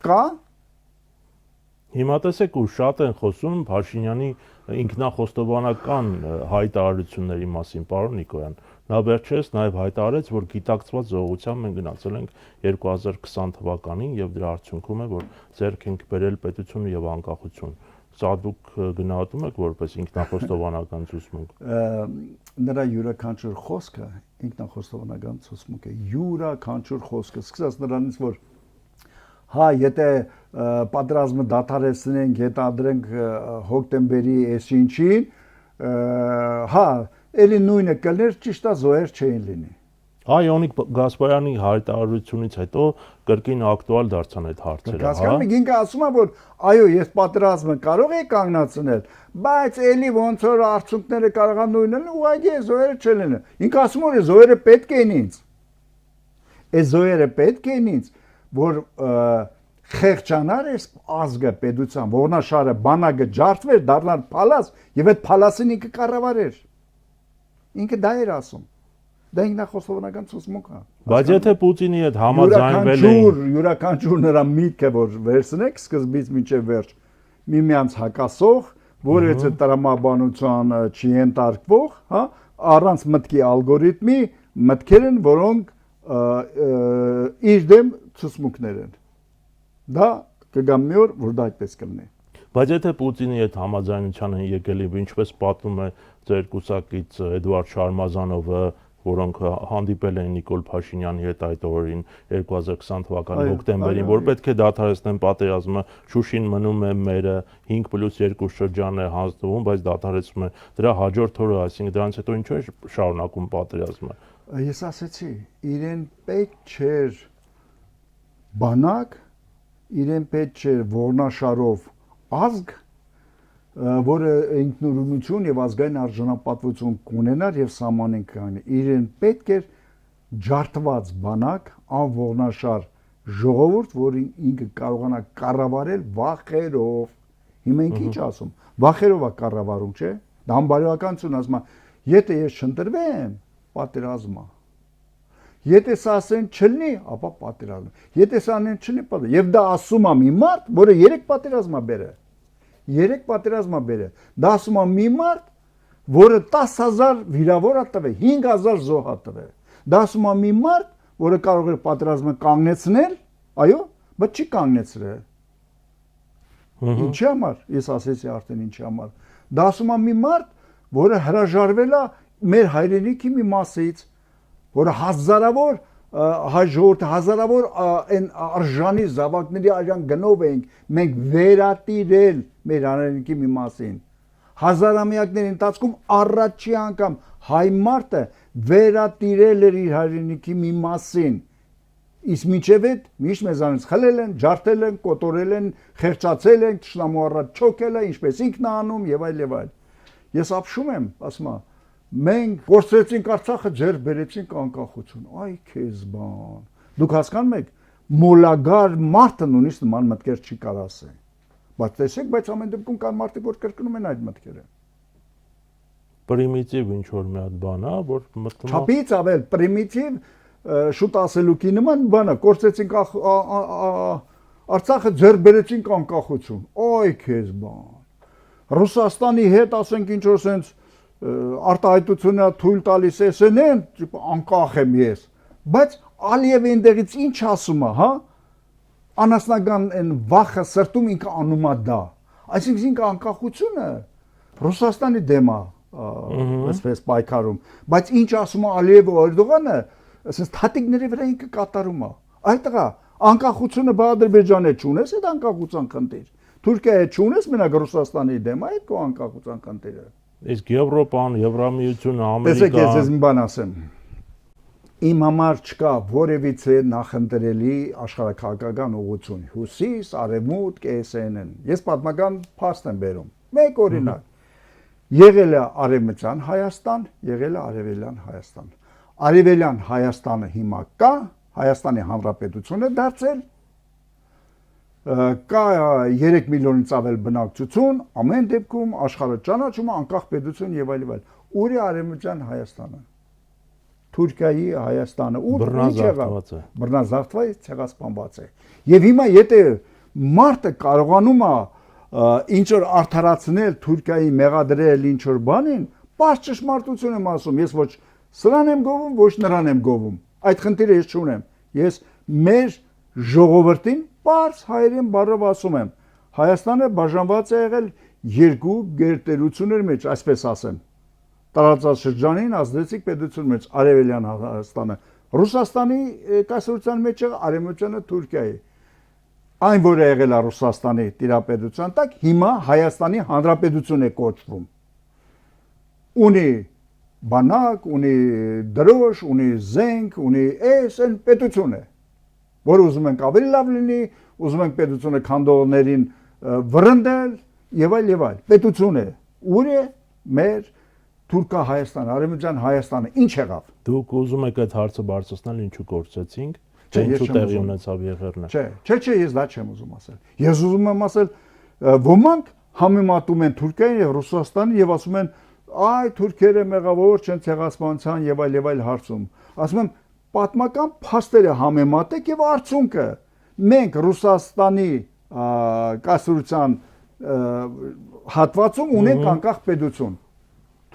Կա։ Հիմա տեսեք ու շատ են խոսում Փաշինյանի ինքնախոստովանական հայտարարությունների մասին, պարոն Նիկոյան։ Նա վերջերս նաև հայտարարեց, որ գիտակցված զողությամբ մենք գնացել ենք 2020 թվականին եւ դրա արդյունքում է, որ ձեռք ենք բերել պետություն եւ անկախություն։ Սա դուք գնահատում եք որպես ինքնախոստովանական ցուցմունք։ Նրա յուրաքանչյուր խոսքը ինքնախոստովանական ցուցմունք է, յուրաքանչյուր խոսքը, սկսած նրանից որ հա եթե պատերազմը դադարեցնենք, հետադրենք հոկտեմբերի այսինչին, հա էլի նույնը կլներ, ճիշտ է զոհեր չէին լինի։ Իոնիկ Գասպարյանի հայտարարությունից հետո կրկին ակտուալ դարձան այդ հարցերը, հա։ Հասկանում եք, ինքը ասում է, որ այո, ես պատերազմը կարող եի կանգնացնել, բայց էլի ոնց որ արդյունքները կարող են նույնն լինել, ուղղակի զոհերը չլինեն։ Ինքը ասում է, զոհերը պետք են ինձ։ Այս զոհերը պետք են ինձ, որ խեղճանար այս ազգը պետության, ողնաշարը, բանակը ջարդվեր, դառնար փալաս եւ այդ փալասին ինքը կառավարեր։ Ինքը դա էր ասում։ Դա ինքնախոստովանական ցուցմունք է։ Բայց եթե Պուտինի հետ համաձայնվել էին, յուրաքանչյուր նրա միտքը որ վերցնեք սկզբից մինչև վերջ, միմյանց հակասող, որևէ տրամաբանության չի ենթարկվող, հա, առանց մտքի ալգորիթմի մտքեր են, որոնք իր դեմ ցուցմունքներ են։ Դա կգա մի օր, որ դա այդպես կլինի։ Բայց եթե Պուտինի հետ համաձայնության են եկել, ինչպես պատմում է ձեր կուսակից Էդվարդ Շարմազանովը, որոնք հանդիպել են Նիկոլ Փաշինյանի հետ այդ օրերին 2020 թվականի հոկտեմբերին, որ պետք է դադարեցնեն պատերազմը, Շուշին մնում է մերը 5+2 շրջան է հանձնվում, բայց դադարեցում է դրա հաջորդ օրը, այսինքն դրանից հետո ինչու է շարունակում պատերազմը։ Ես ասեցի, իրեն պետք չէր բանակ, իրեն պետք չէր ողնաշարով ազգ, որը ինքնուրույնություն եւ ազգային արժանապատվություն կունենար եւ սահմանեն կանի։ Իրեն պետք էր ջարդված բանակ, անողնաշար ժողովուրդ, որ ինքը կարողանա կառավարել վախերով։ Հիմա ինքը ինչ ասում։ Վախերով է կառավարում, չէ՞։ Դա անբարոյականություն ասում է։ Եթե ես չընտրվեմ, պատերազմ է։ Եթե սա ասեն չլինի, ապա պատերազմ։ Եթե սա անեն չլինի, պատերազմ։ Եվ դա ասում է մի մարդ, որը 3 պատերազմ է բերել։ 3 պատերազմ է բերել։ Դա ասում է մի մարդ, որը 10000 վիրավոր է տվել, 5000 զոհ է տվել։ Դա ասում է մի մարդ, որը կարող էր պատերազմը կանգնեցնել, այո, բայց չի կանգնեցրել։ Ինչի համար։ Ես ասեցի արդեն ինչի համար։ Դա ասում է մի մարդ, որը հրաժարվել է մեր հայրենիքի մի մասից, որը հազարավոր հայ ժողովուրդը հազարավոր այն արժանի զավակների արյան գնով ենք մենք վերատիրել մեր հայրենիքի մի մասին։ Հազարամյակների ընթացքում առաջի անգամ հայ մարդը վերատիրել էր իր հայրենիքի մի մասին։ Իսկ մինչև այդ միշտ մեզանից խլել են, ջարդել են, կոտորել են, խեղճացել են, թշնամու առաջ չոքել է, ինչպես ինքն է անում եւ այլ եւ այլ։ Ես ապշում եմ, ասում եմ, մենք կորցրեցինք Արցախը, ձեր բերեցինք անկախություն։ Այ քեզ բան։ Դուք հասկանում եք, մոլագար մարդը նույնիսկ նման մտքեր չի կարող ասել։ Բայց տեսեք, բայց ամեն դեպքում կան մարդիկ, որ կրկնում են այդ մտքերը։ Պրիմիտիվ ինչ որ մի հատ բան է, որ մտնում է։ Չափից ավել պրիմիտիվ շուտ ասելուկի նման բանը, կորցրեցինք Արցախը, ձեր բերեցինք անկախություն։ Այ քեզ բան։ Ռուսաստանի հետ ասենք ինչ որ sense արտահայտությունը թույլ տալիս SN-ն, անկախ եմ ես։ Բայց Ալիևը այնտեղից ինչ ասում է, հա? Անասնական այն վախը սրտում ինքը անում է դա։ Այսինքն ինքը անկախությունը Ռուսաստանի դեմ է, այսպես պայքարում։ Բայց ինչ ասում է Ալիևը Էրդողանը, ասես թատիկների վրա ինքը կատարում է։ Այդտեղա անկախությունը Ադրբեջանը չունես, այդ անկախության խնդիր։ Թուրքիայի չունես, մենակ Ռուսաստանի դեմ է այդ քո անկախության խնդիրը։ Իսկ Եվրոպան, Եվրամիությունը, Տեսեք, Ամերիկան։ ես մի բան ասեմ։ Իմ համար չկա որևիցե նախընտրելի աշխարհաքաղաքական ուղղություն։ Հյուսիս, Արևմուտք, SN-ն։ Ես պատմական փաստ եմ բերում։ Մեկ օրինակ։ Եղել է Արևմտյան Հայաստան, եղել է Արևելյան Հայաստան։ Արևելյան Հայաստանը հիմա կա, Հայաստանի Հանրապետությունը դարձել, կա 3 միլիոնից ավել բնակչություն, ամեն դեպքում աշխարհը ճանաչում է անկախ պետություն եւ այլ եւ այլ։ Ուր է Արևմտյան Հայաստանը։ Թուրքիայի Հայաստանը, ուր բռնազավթված է։ Բռնազավթված, ցեղասպանված է։ Եվ հիմա եթե մարդը կարողանում է ինչ որ արդարացնել Թուրքիայի մեղադրել ինչ որ բանին, բաց ճշմարտություն եմ ասում, ես ոչ սրան եմ գովում, ոչ նրան եմ գովում։ Այդ խնդիրը ես չունեմ։ Ես մեր ժողովրդին բարձ հայերեն բառով ասում եմ, Հայաստանը բաժանված է եղել երկու գերտերությունների մեջ, այսպես ասեմ։ Տարածաշրջանին ազդեցիկ պետություն մեջ Արևելյան Հայաստանը, Ռուսաստանի կայսրության մեջ է Արևմտյանը Թուրքիայի։ Այն որը եղել է Ռուսաստանի տիրապետության տակ, հիմա Հայաստանի Հանրապետություն է կոչվում։ Ունի բանակ, ունի դրոշ, ունի զենք, ունի SN պետություն է, որ ուզում ենք ավելի լավ լինի, ուզում ենք պետությունը քանդողներին վրընդել եւ այլ պետություն է։ Ուր է մեր Թուրքա-Հայաստան, Արևմտյան Հայաստանը ինչ եղավ։ Դուք ուզում եք այդ հարցը բարձրացնել, ինչու կորցեցինք։ Ինչու տեղի ունեցավ եղերնը։ Չէ, ես դա չեմ ուզում ասել։ Ես ուզում եմ ասել, ոմանք համեմատում են Թուրքիային եւ Ռուսաստանին եւ ասում են, այ թուրքերը մեղավոր չեն ցեղասպանության եւ այլ հարցում։ Ասում եմ, պատմական փաստերը համեմատեք եւ արդյունքը։ Մենք Ռուսաստանի կայսրության հատվածում ունենք անկախ պետություն։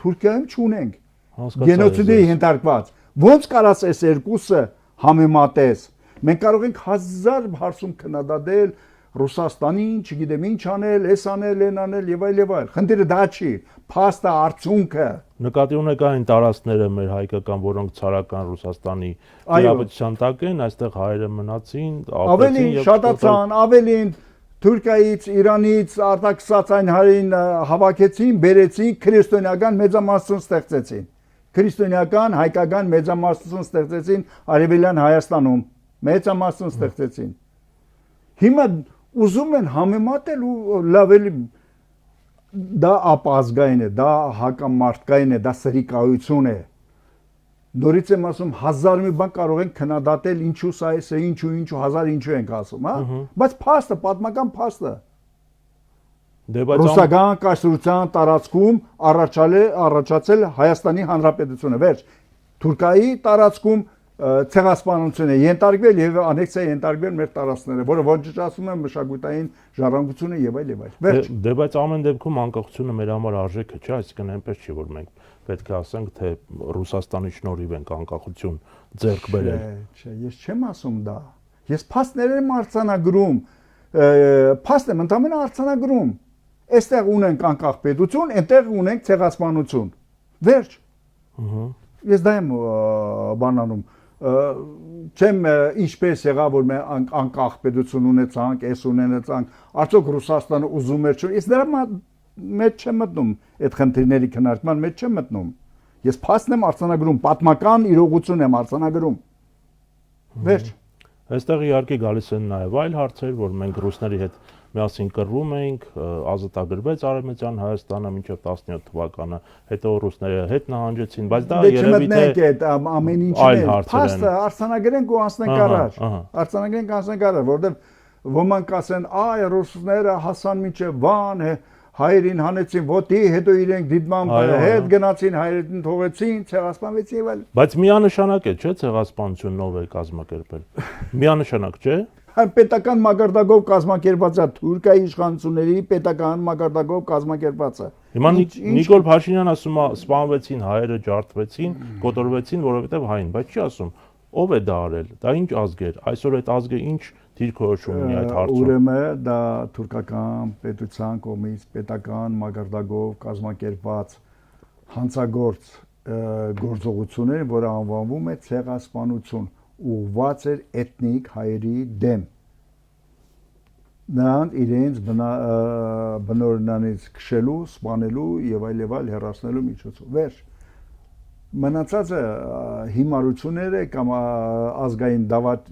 Թուրքիայում չունենք։ Գենոցիդի ենթարկված։ Ոնց կարաս այս երկուսը համեմատես։ Մենք կարող ենք 1000 հարցում քննադատել Ռուսաստանին, չգիտեմ ինչ անել, էս անել, են անել եւ այլ։ Խնդիրը դա չի, փաստը արդյունքը։ Նկատի ունեք այն տարածքները մեր հայկական, որոնք ցարական Ռուսաստանի տիրապետության տակ են, այստեղ հայերը մնացին, ավելին շատացան, ավելին Թուրքիայից, Իրանից արտաքսած այն հայերին հավաքեցին, բերեցին, քրիստոնեական մեծամասնություն ստեղծեցին։ Քրիստոնեական հայկական մեծամասնություն ստեղծեցին Արևելյան Հայաստանում, մեծամասնություն ստեղծեցին։ Հիմա ուզում են համեմատել ու լավելի դա ապազգային է, դա հակամարտկային է, դա սրիկայություն է։ Նորից եմ ասում 1000 մի բան կարող ենք քննադատել ինչու սա է, ինչու 1000 ինչու ենք ասում, հա? Բայց փաստը, պատմական փաստը։ Դե բայց Ռուսական կայսրության տարածքում առաջացել Հայաստանի Հանրապետությունը, վերջ։ Թուրքիայի տարածքում ցեղասպանություն է ենթարկվել եւ անեքսիա ենթարկվել մեր տարածքները, որը ոչնչացում է մշակութային ժառանգությունը եւ այլ։ Վերջ։ Դե բայց ամեն դեպքում անկախությունը մեր համար արժեք է, չէ՞, այսինքն այնպես չի, որ մենք պետք է ասենք, թե Ռուսաստանի շնորհիվ ենք անկախություն ձեռք բերել։ Չէ, ես չեմ ասում դա։ Ես փաստներ եմ արձանագրում, փաստ եմ ընդամենը արձանագրում։ Այստեղ ունենք անկախ պետություն, այնտեղ ունենք ցեղասպանություն։ Վերջ։ Ես դա եմ բանանում։ Չեմ ինչպես եղավ որ մենք անկախ պետություն ունեցանք, էս ունեցանք, արդյոք Ռուսաստանը ուզում էր չէ։ Ես դրա մեջ չեմ մտնում, այդ խնդիրների քննարկման մեջ չեմ մտնում։ Ես փաստն եմ արձանագրում, պատմական իրողություն եմ արձանագրում։ Վերջ։ Այստեղ իհարկե գալիս են նաև այլ հարցեր, որ մենք ռուսների հետ միասին կռվում էինք, ազատագրվեց Արևմտյան Հայաստանը մինչև 17 թվականը, հետո ռուսները հետ նահանջեցին, բայց դա երևի թե ամեն ինչն է։ Փաստը արձանագրենք ու անցնենք առաջ։ Արձանագրենք անցնենք առաջ, որովհետև ոմանք ասեն, այ ռուսները հասան մինչև Վան, հայերին հանեցին ոտի, հետո իրենք դիտմամբ հետ գնացին, հայերին թողեցին, ցեղասպանվեցին եւ այլն։ Բայց միանշանակ է, չէ՞, ցեղասպանությունն ով է կազմակերպել։ Միանշանակ չէ։ Պետական մակարդակով կազմակերպված է Թուրքիայի իշխանությունների պետական մակարդակով կազմակերպված է։ Հիմա Նիկոլ Փաշինյանն ասում է, սպանվեցին հայերը, ջարդվեցին, կոտորվեցին, որովհետեւ հային, բայց չի ասում ով է դա արել, դա ինչ ազգ էր, այսօր այդ ազգը ինչ դիրքորոշում ունի այդ հարցում։ Ուրեմն դա թուրքական պետության կողմից պետական մակարդակով կազմակերպված հանցագործ գործողություն էր, որը անվանվում է ցեղասպանություն, ուղղված էր էթնիկ հայերի դեմ։ Նրանց իրենց բնօրինանից քշելու, սպանելու եւ այլ հեռացնելու միջոցով։ Վերջ։ Մնացածը հիմարությունները կամ ազգային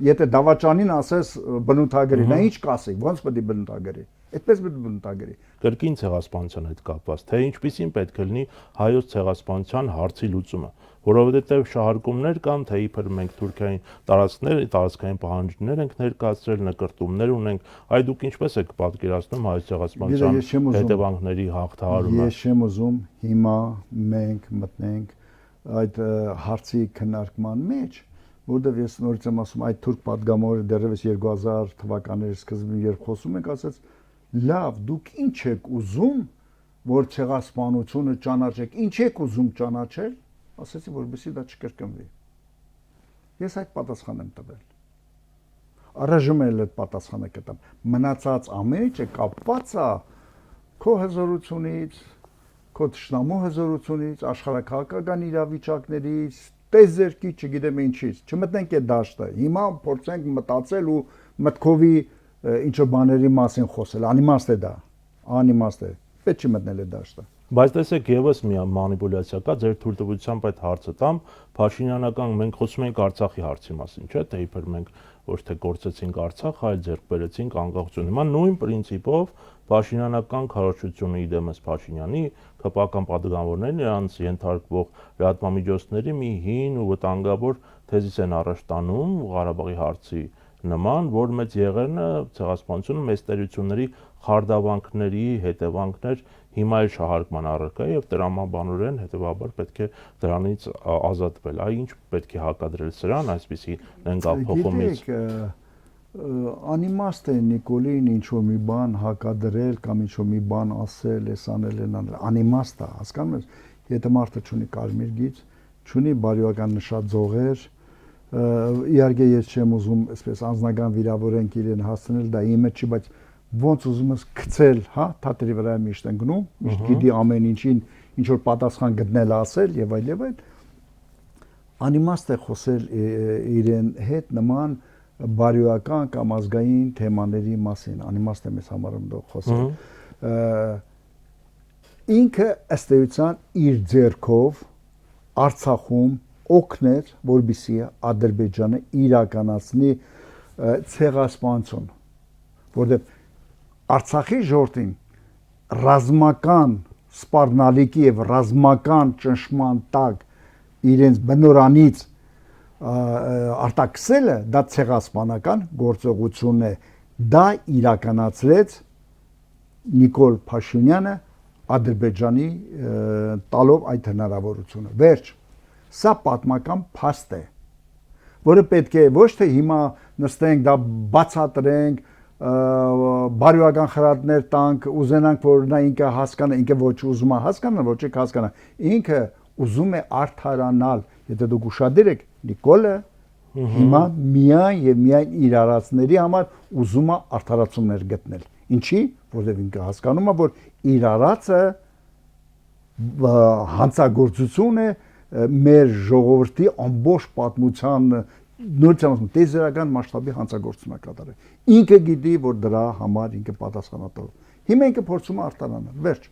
եթե դավաճանին ասես բնութագրի, նա ինչ կասի, ոնց պետք է բնութագրի։ Այդպես պետք է բնութագրի։ Կրկին ցեղասպանության հետ կապված, թե ինչպիսին պետք է լինի հայոց ցեղասպանության հարցի լուծումը, որովհետև շահարկումներ կան, թե իբր մենք Թուրքիային տարածքային պահանջներ ենք ներկայացրել, նկրտումներ ունենք, այ դուք ինչպես եք պատկերացնում հայոց ցեղասպանության հետևանքների հաղթահարումը։ Ես չեմ ուզում հիմա մենք մտնենք այդ հարցի քննարկման մեջ, որտեղ ես նորից եմ ասում, այդ թուրք պատգամավորը դեռևս 2000 թվականների սկզբին երբ խոսում եք, ասաց, լավ, դուք ինչ եք ուզում, որ ցեղասպանությունը ճանաչեք, ինչ եք ուզում ճանաչել, ասեցի, որպեսզի դա չկրկնվի։ Ես այդ պատասխանն եմ տվել։ Առայժմ էլ այդ պատասխանը կտամ։ Մնացած ամեն ինչը կապված է քո հզորությունից, քո թշնամու հզորությունից, աշխարհակաղակական իրավիճակներից, տեզերքի, չգիտեմ ինչից, չմտնենք այդ դաշտը։ Հիմա փորձենք մտածել ու մտքովի ինչ-որ բաների մասին խոսել։ Անիմաստ է դա, անիմաստ է։ Պետք չի մտնել այդ դաշտը։ Բայց տեսեք, եւս մի մանիպուլյացիա կա, ձեր թույլտվությամբ այդ հարցը տամ, Փաշինյանական մենք խոսում ենք Արցախի հարցի մասին, չէ՞, թե իբր մենք ոչ թե կորցեցինք Արցախը, այլ ձեռք բերեցինք անկախություն։ Հիմա նույն պրինցիպով Փաշինյանական քարոզչությունը իդեմս Փաշինյանի քպական պատգամավորներն նրանց ենթարկվող լրատվամիջոցների մի հին ու վտանգավոր թեզիս են առաջ տանում Ղարաբաղի հարցի նման, որ մեծ եղերնը ցեղասպանությունը մեծ տերությունների խարդավանքների հետևանքներ հիմա էլ շահարկման առարկա է եւ տրամաբանորեն հետեւաբար պետք է դրանից ազատվել։ Այ ինչ պետք է հակադրել սրան այսպիսի նենգափոխումից։ Անիմաստ է Նիկոլին ինչ-որ մի բան հակադրել կամ ինչ-որ մի բան ասել, էս անել են անել, անիմաստ է, հասկանում ես, եթե մարդը չունի կարմիր գիծ, չունի բարոյական նշած ձողեր, իհարկե ես չեմ ուզում այսպես անձնական վիրավորենք իրեն հասցնել, դա իմը չի, բայց ոնց ուզում ես գցել, հա, թատրի վրա միշտ ընկնում, միշտ գիտի ամեն ինչին ինչ-որ պատասխան գտնել ասել եւ այլ, անիմաստ է խոսել իրեն հետ նման բարոյական կամ ազգային թեմաների մասին, անիմաստ է մեզ համարում դա խոսել։ Ինքը ըստ էության իր ձեռքով Արցախում օգներ, որպեսզի Ադրբեջանը իրականացնի ցեղասպանություն, որտեղ Արցախի ժողովրդին ռազմական սպառնալիքի եւ ռազմական ճնշման տակ իրենց բնորանից արտաքսելը դա ցեղասպանական գործողություն է, դա իրականացրեց Նիկոլ Փաշինյանը Ադրբեջանի տալով այդ հնարավորությունը։ Վերջ, սա պատմական փաստ է, որը պետք է ոչ թե հիմա նստենք դա բացատրենք, բարոյական խրատներ տանք, ուզենանք որ նա ինքը հասկանա, ինքը ոչ ուզում է հասկանա, ոչ եք հասկանա, ինքը ուզում է արդարանալ, եթե դուք ուշադիր եք, Նիկոլը Հիմա միայն եւ միայն իր արածների համար ուզում է արդարացումներ գտնել։ Ինչի, որովհետեւ ինքը հասկանում է, որ իր արածը հանցագործություն է մեր ժողովրդի ամբողջ պատմության նորից տեզերական մասշտաբի հանցագործություն է կատարել։ Ինքը գիտի, որ դրա համար ինքը պատասխանատու է։ Հիմա ինքը փորձում է արտանալ, վերջ։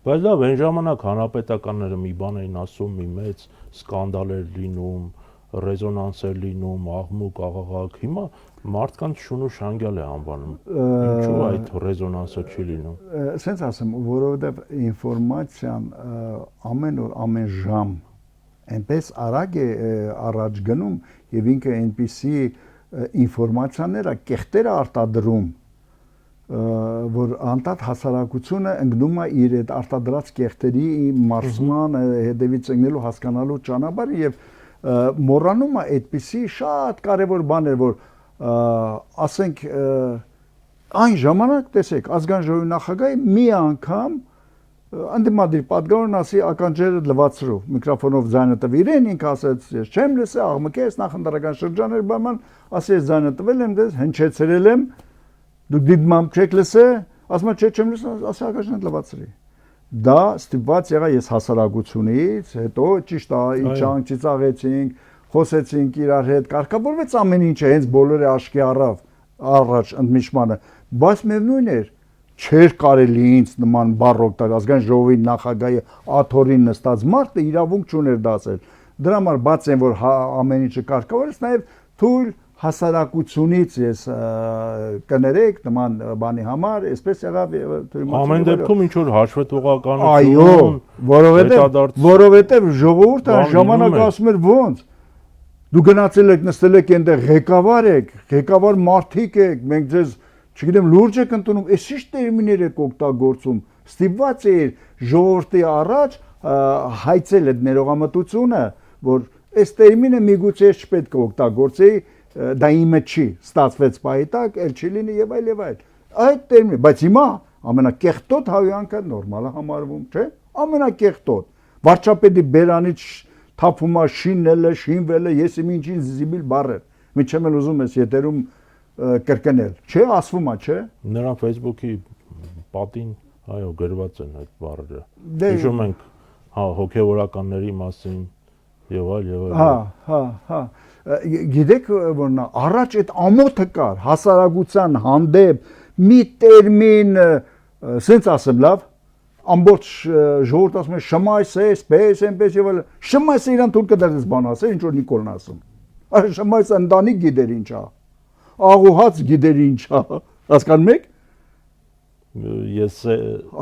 Բայց լավ, այն ժամանակ հանրապետականները մի բան էին ասում, մի մեծ սկանդալ էր լինում, ռեզոնանս էր լինում, աղմուկ, աղաղակ։ Հիմա մարդկանց շունուշ հանգյալ է անվանում։ Ինչու այդ ռեզոնանսը չի լինում։ Սենց ասեմ, որովհետև ինֆորմացիան ամեն օր, ամեն ժամ այնպես արագ է առաջ գնում եւ ինքը այնպիսի ինֆորմացիաները կեղտեր արտադրում, որ անդադ հասարակությունը ընկնում է իր այդ արտադրած կեղտերի մարզման հետևից ընկնելու հասկանալու ճանապարհը եւ մոռանում է այդպիսի շատ կարևոր բաներ, որ ասենք այն ժամանակ տեսեք ազգային ժողովի նախագահը մի անգամ անդիմադիր պատգամավորն ասի ականջերը լվացրու միկրոֆոնով ձայնը տվի իրեն ինքը ասեց ես չեմ լսել աղմկես նախընտրական շրջաներ բաման ասի ես ձայնը տվել եմ դες հնչեցրել եմ դուք դիտմամբ չեք լսել ասում չէ չեմ լսել ասի ականջները լվացրի դա ստիպված եղա ես հասարակությունից հետո ճիշտ է իջանք ծիծաղեցինք խոսեցինք իրար հետ կարգավորվեց ամեն ինչը հենց բոլորը աշկի առավ առաջ ընդմիջմանը բայց միևնույն էր չէր կարելի ինձ նման բառ օգտագործել ազգային ժողովի նախագահի աթոռին նստած մարդը իրավունք չուներ դա ասել դրա համար բաց են որ ամեն ինչը կարգավորեց նաև թույլ հասարակությունից ես կներեք նման բանի համար այսպես եղավ ամեն դեպքում ինչ որ հաշվետվողականություն այո որովհետև ժողովուրդը ժամանակ ասում էր ոնց դու գնացել եք նստել եք այնտեղ ղեկավար մարդիկ եք մենք ձեզ չգիտեմ լուրջ եք ընդունում այս ինչ տերմիններ եք օգտագործում ստիպված է ժողովրդի առաջ հայցել այդ ներողամտությունը որ այս տերմինը միգուցե չպետք է օգտագործեի դա իմը չի ստացվեց պայտակ էլ չի լինի եւ այլ այդ տերմին բայց հիմա ամենակեղտոտ հայյանքը նորմալ է համարվում չէ ամենակեղտոտ վարչապետի բերանից թափում է շինվելը ես իմ ինչին զիբիլ բառեր միջեմ էլ ուզում ես եթերում կրկնել չէ ասվում է չէ նրա Facebook-ի պատին այո գրված են այդ բառերը հիշում ենք հոգեվորականների մասին եւ այլ գիտեք որ նա առաջ այդ ամոթը կար հասարակության հանդեպ մի տերմին սենց ասեմ լավ ամբողջ ժողովուրդ ասում է շմայս էս պես այնպես եւ այլ շմայսը իրան թուրքը դեռ բան ասել ինչ որ Նիկոլն ասում այ շմայսը ընտանիք գիտեր ինչա աղուհաց գիտեր ինչա հասկանում եք ես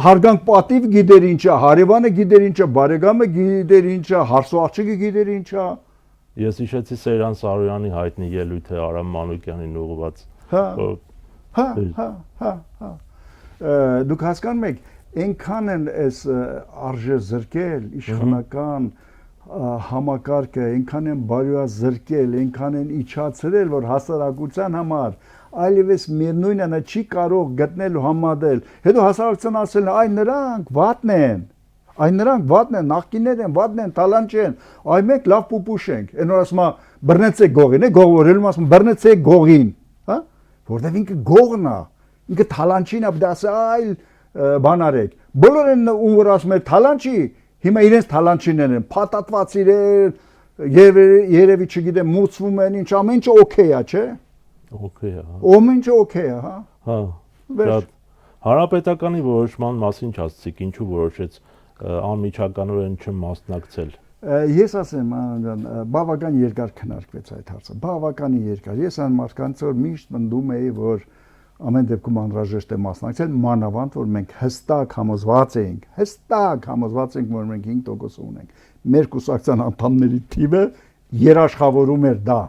հարգանք պատիվ գիտեր ինչա հարևանը գիտեր ինչա բարեկամը գիտեր ինչա հարսու աղջիկը գիտեր ինչա ես հիշեցի Սերան Սարոյանի հայտնի ելույթը Արամ Մանուկյանին ուղղված դուք հասկանում եք այնքան են այս արժե զրկել իշխանական համակարգը այնքան են բարոյազրկել այնքան են իջացրել որ հասարակության համար այլևս միևնույն է չի կարող գտնել ու համադրել հետո հասարակության ասել այ նրանք վատն են Այն նրանք վատն են, նախկիններ են, վատն են, տալանչ են, այ մենք լավ պուպուշ ենք, այն որ ասում է բռնեցեք գողին, գողորելում ասում բռնեցեք գողին, հա, որտեղ ինքը գողն է, ինքը տալանչին է, դա ասա այլ բան արեք, բոլորը ում որ ասում է տալանչի, հիմա իրենց տալանչիներն են, փաթաթված իրեն, երևի չգիտեմ, մուծվում են, ինչ ամեն ինչը օքեյ է, չէ։ Օքեյ է, հա։ Ամեն ինչը օքեյ է, հա։ Հա։ Հանրապետականի որոշման մասին չասցիք, ինչու որոշեց անմիջականորեն չմասնակցել։ Ես ասեմ, բավական երկար քննարկվեց այդ հարցը, բավական երկար։ Ես այն մարդկանց որ միշտ մնդում էի, որ ամեն դեպքում անհրաժեշտ է մասնակցել, մանավանդ որ մենք հստակ համոզված ենք, որ մենք 5% ունենք։ Մեր կուսակցության անդամների թիվը երաշխավորում էր դա։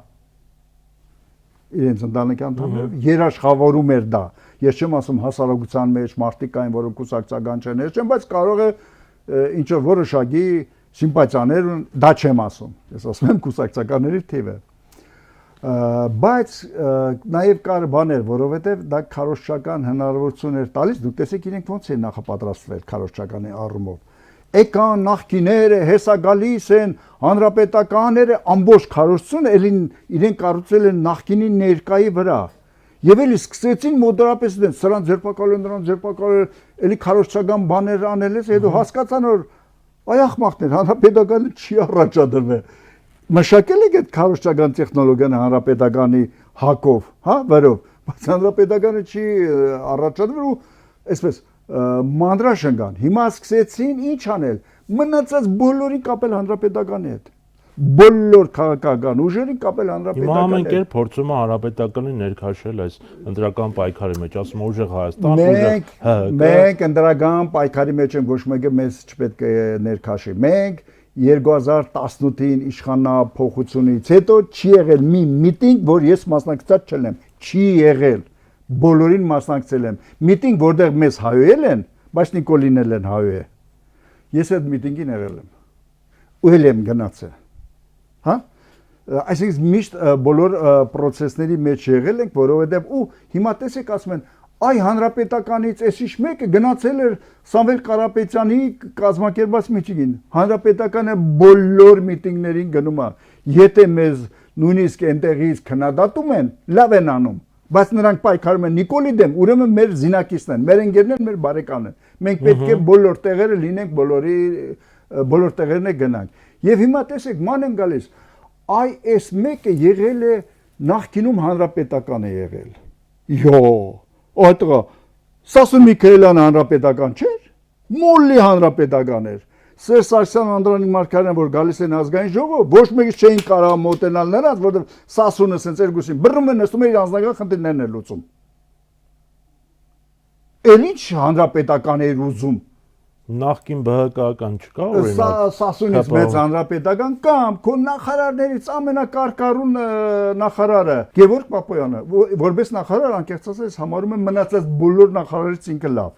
Իրենց ընտանիքի անդամները երաշխավորում էր դա։ Ես չեմ ասում հասարակության մեջ մարդիկ կային, որոնք կուսակցական չեն, ես չեմ, բայց կարող է ինչ որ որոշակի սիմպաթիաներ դա չեմ ասում ես ասում եմ կուսակցականների թիվը բայց նաև կար բաներ որովհետև դա քարոզչական հնարավորություն էր տալիս դուք տեսեք իրենք ոնց են նախապատրաստվել քարոզչականի առումով եկան նախկիները, հեսա գալիս են, հանրապետականները ամբողջ քարոզությունը իրեն կառուցել են նախկինի ներկայի վրա։ Եվ էլի սկսեցին մոտորապես դեն սրան ձերբակալել, նրան ձերբակալել, էլի քարոզչական բաներ անել ես, հետո հասկացան որ այ ախմախներ, հանրապետականը չի առաջադրվել։ Մշակել եք այդ քարոզչական տեխնոլոգիան հանրապետականի հակով, հա, վրով, բայց հանրապետականը չի առաջադրվել ու այսպես մանրաշնգան։ Հիմա սկսեցին ինչ անել, մնացած բոլորին կապել հանրապետականի հետ։ Բոլոր քաղաքական ուժերին կապել հանրապետականի հետ։ Հիմա ամեն կերպ փորձում է հանրապետականի ներքաշել այս ընտրական պայքարի մեջ, ասում ուժեղ Հայաստան, ուժեղ ՀՀԿ։ Մենք ընտրական պայքարի մեջ ենք, ոչ մեկը մեզ չպետք է ներքաշի։ Մենք 2018-ին իշխանափոխությունից հետո չի եղել մի միտինգ, որ ես մասնակցած չեմ, չի եղել։ Բոլորին մասնակցել եմ։ Միտինգ, որտեղ մեզ հայոյել են, բայց Նիկոլին են հայոյե։ Ես այդ միտինգին եղել եմ։ Ու էլ եմ գնացել։ Հա? Այսինքն միշտ բոլոր process-ների մեջ եղել ենք, որովհետև ու հիմա տեսեք ասում են, այ հանրապետականից էսիշ մեկը գնացել էր Սամվել Կարապետյանի կազմակերպած միտինգին։ Հանրապետականը բոլոր միտինգներին գնում է։ Եթե մեզ նույնիսկ այնտեղից քննադատում են, լավ են անում, բայց նրանք պայքարում են Նիկոլի դեմ, ուրեմն մեր զինակիցն են, մեր ընկերներն, մեր բարեկամներն են։ Մենք պետք է բոլոր տեղերը լինենք, բոլոր տեղերն է գնանք։ Եվ հիմա տեսեք, ման են գալիս, այ այս մեկը եղել է նախկինում հանրապետական է եղել։ Յո, այդտեղ Սասուն Միքայելյանը հանրապետական չէր, Մոլլի հանրապետական էր։ Սերժ Սարգսյան, Անդրանիկ Մարգարյանը, որ գալիս են ազգային ժողով, ոչ մեկը չէին կարող մոտենալ նրանց, որովհետև Սասունը սենց երկուսին բռնում են, նստում են իր անձնական խնդիրներն են լուծում։ Էլ ինչ հանրապետական էր ուզում։ Նախկին ԲՀԿ-ական չկա օրինակ։ Սասունից մեծ հանրապետական կամ քո նախարարներից ամենակարկառուն նախարարը Գևորգ Պապոյանը, որպես նախարար անկեղծ ասած համարում եմ մնացած բոլոր նախարարներից ինքը լավ։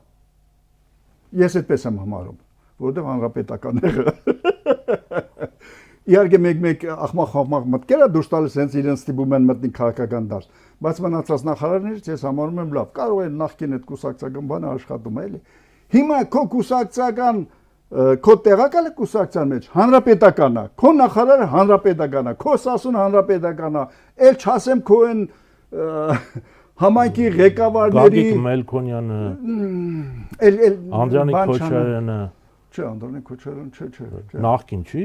Ես այդպես եմ համարում, որովհետև հանրապետական է։ Իհարկե մեկ ախմախ մտքեր է դուրս տալիս, հենց իրեն ստիպում են մտնի քաղաքական դաշտ, բայց մնացած նախարարներից ես համարում եմ լավ։ Կարող է նախկին այդ կուսակցական բանը աշխատում է, էլի։ Հիմա քո կուսակցական քո տեղակալը կուսակցության մեջ հանրապետական է, քո նախարարը հանրապետական է, քո Սասուն հանրապետական է, ել չասեմ քո են համայնքի ղեկավարների Գագիկ Մելքոնյանը, Անդրանիկ Քոչարյանը, չէ, Անդրանիկ Քոչարյանը, չէ։ Նախկին չի։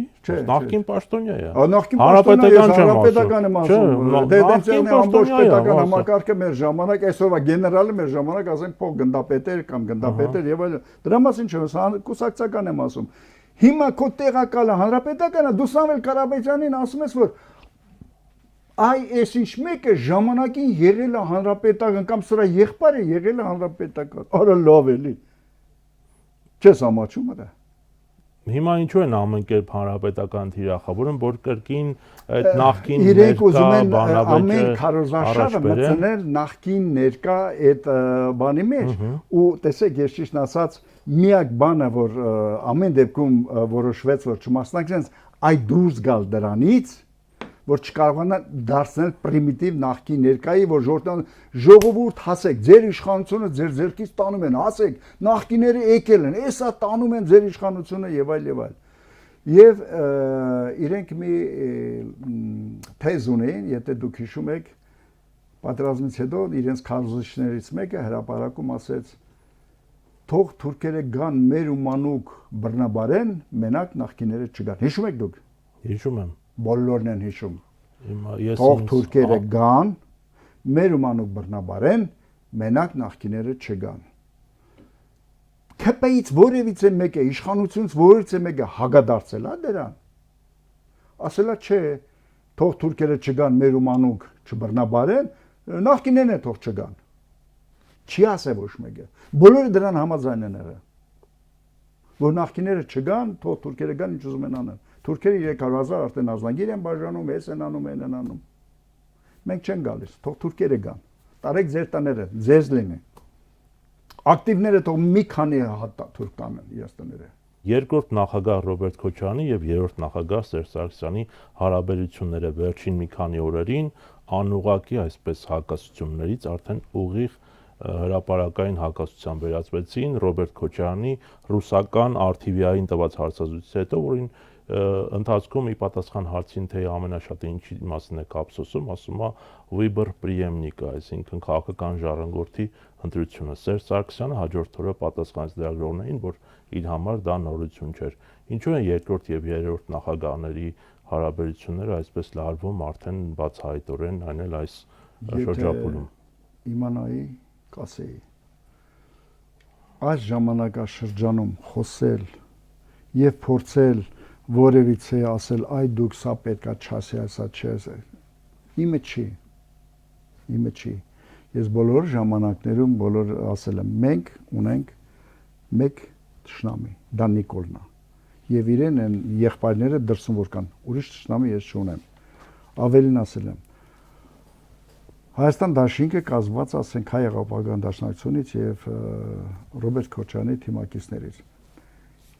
Նախկին պաշտոնյա է։ Նախկին հանրապետական եմ ասում։ Դե դեպքերն ամբողջ պետական համակարգը մեր ժամանակ, այսօրվա գեներալը մեր ժամանակ ասենք փող գնդապետեր կամ գնդապետեր եւ այլն։ Դրա մասին չեմ, կուսակցական եմ ասում։ Հիմա քո տեղակալը հանրապետականը դու Սամվել Կարապետյանին ասում ես, որ այ այս ինչ մեկը ժամանակին եղել է հանրապետական կամ սրա եղբայրը եղել է հանրապետական։ Արա լավ էլի։ Չես ամաչում դա։ Հիմա ինչու են ամեն կերպ հանրապետական թիրախավորում, որ կրկին այդ նախկին իրենք ուզում են ամեն քարոզարշավը մտցնել նախկին ներկա այդ բանի մեջ ու տեսեք ես ճիշտ ասած միակ բանը որ ամեն դեպքում որոշվեց որ չմասնակցեն այ դուրս գալ դրանից որ չկարողանա դարձնել պրիմիտիվ նախկին ներկայի, որ ժողովուրդ հասեք, ձեր իշխանությունը ձեր ձեռքից տանում են, հասեք, նախկիները եկել են, էսա տանում են ձեր իշխանությունը եւ այլ եւ այլ։ Եվ իրենք մի թեզ ունեին, եթե դուք հիշում եք, պատերազմից հետո իրենց քարոզիչներից մեկը հրապարակում ասեց. թող թուրքերը գան մեր ու մանուկ բռնաբարեն, մենակ նախկիները չգան։ Հիշում եք դուք։ Հիշում եմ։ Բոլորն են հիշում։ Թող թուրքերը գան, մեր ու մանուկ բռնաբարեն, մենակ նախկիները չգան։ ՔՊ-ից որևիցե մեկը, իշխանությունից որևիցե մեկը հագադարձել է դրան։ Ասելա չէ, թող թուրքերը չգան, մեր ու մանուկ չբռնաբարեն, նախկիներն է թող չգան։ Չի ասել ոչ մեկը։ Բոլորը դրան համաձայն են եղել։ Որ նախկիները չգան, թող թուրքերը գան, ինչ ուզում են անեն։ Թուրքերը 300,000 արդեն ազնագիր են բաժանում, էս են անում, են անում։ Մենք չեն գալիս, թող թուրքերը գան։ Տարեք ձեր տները, ձեզ լինեն։ Ակտիվները թող մի քանի հատ թուրք տանեն իրենց տները։ Երկրորդ նախագահ Ռոբերտ Քոչարյանի եւ երրորդ նախագահ Սերժ Սարգսյանի հարաբերությունները վերջին մի քանի օրերին անուղղակի այսպես հակասություններից արդեն ուղիղ հրապարակային հակասության վերածվեցին Ռոբերտ Քոչարյանի ռուսական RTVI-ին տված հարցազրույցից հետո, որին ընթացքում ի պատասխան հարցին, թե ամենաշատը ինչի մասին է ափսոսում, ասում է Վիբր պրիեմնիկը, այսինքն քաղաքական ժառանգորդի ընտրությունը։ Սերժ Սարգսյանը հաջորդ օրը պատասխանեց լրագրողներին, որ իր համար դա նորություն չէր։ Ինչու են երկրորդ եւ երրորդ նախագահների հարաբերությունները այսպես լարվում արդեն բացահայտորեն, այն էլ այս շրջափուլում։ Իմանայի, կասեի, այս ժամանակաշրջանում խոսել եւ փորձել որևիցե ասել այ դուք սա պետքա չասի, ասա չէ, իմը չի։ Ես բոլոր ժամանակներում բոլոր ասել եմ, մենք ունենք մեկ թշնամի, դա Նիկոլն է։ Եվ իրեն են եղբայրները դրսում որ կան, ուրիշ թշնամի ես չունեմ։ Ավելին ասել եմ, Հայաստան դաշինքը կազմված, ասենք, Հայ Եղապագան դաշնակցությունից եւ Ռոբերտ Քոչարյանի թիմակիցներից։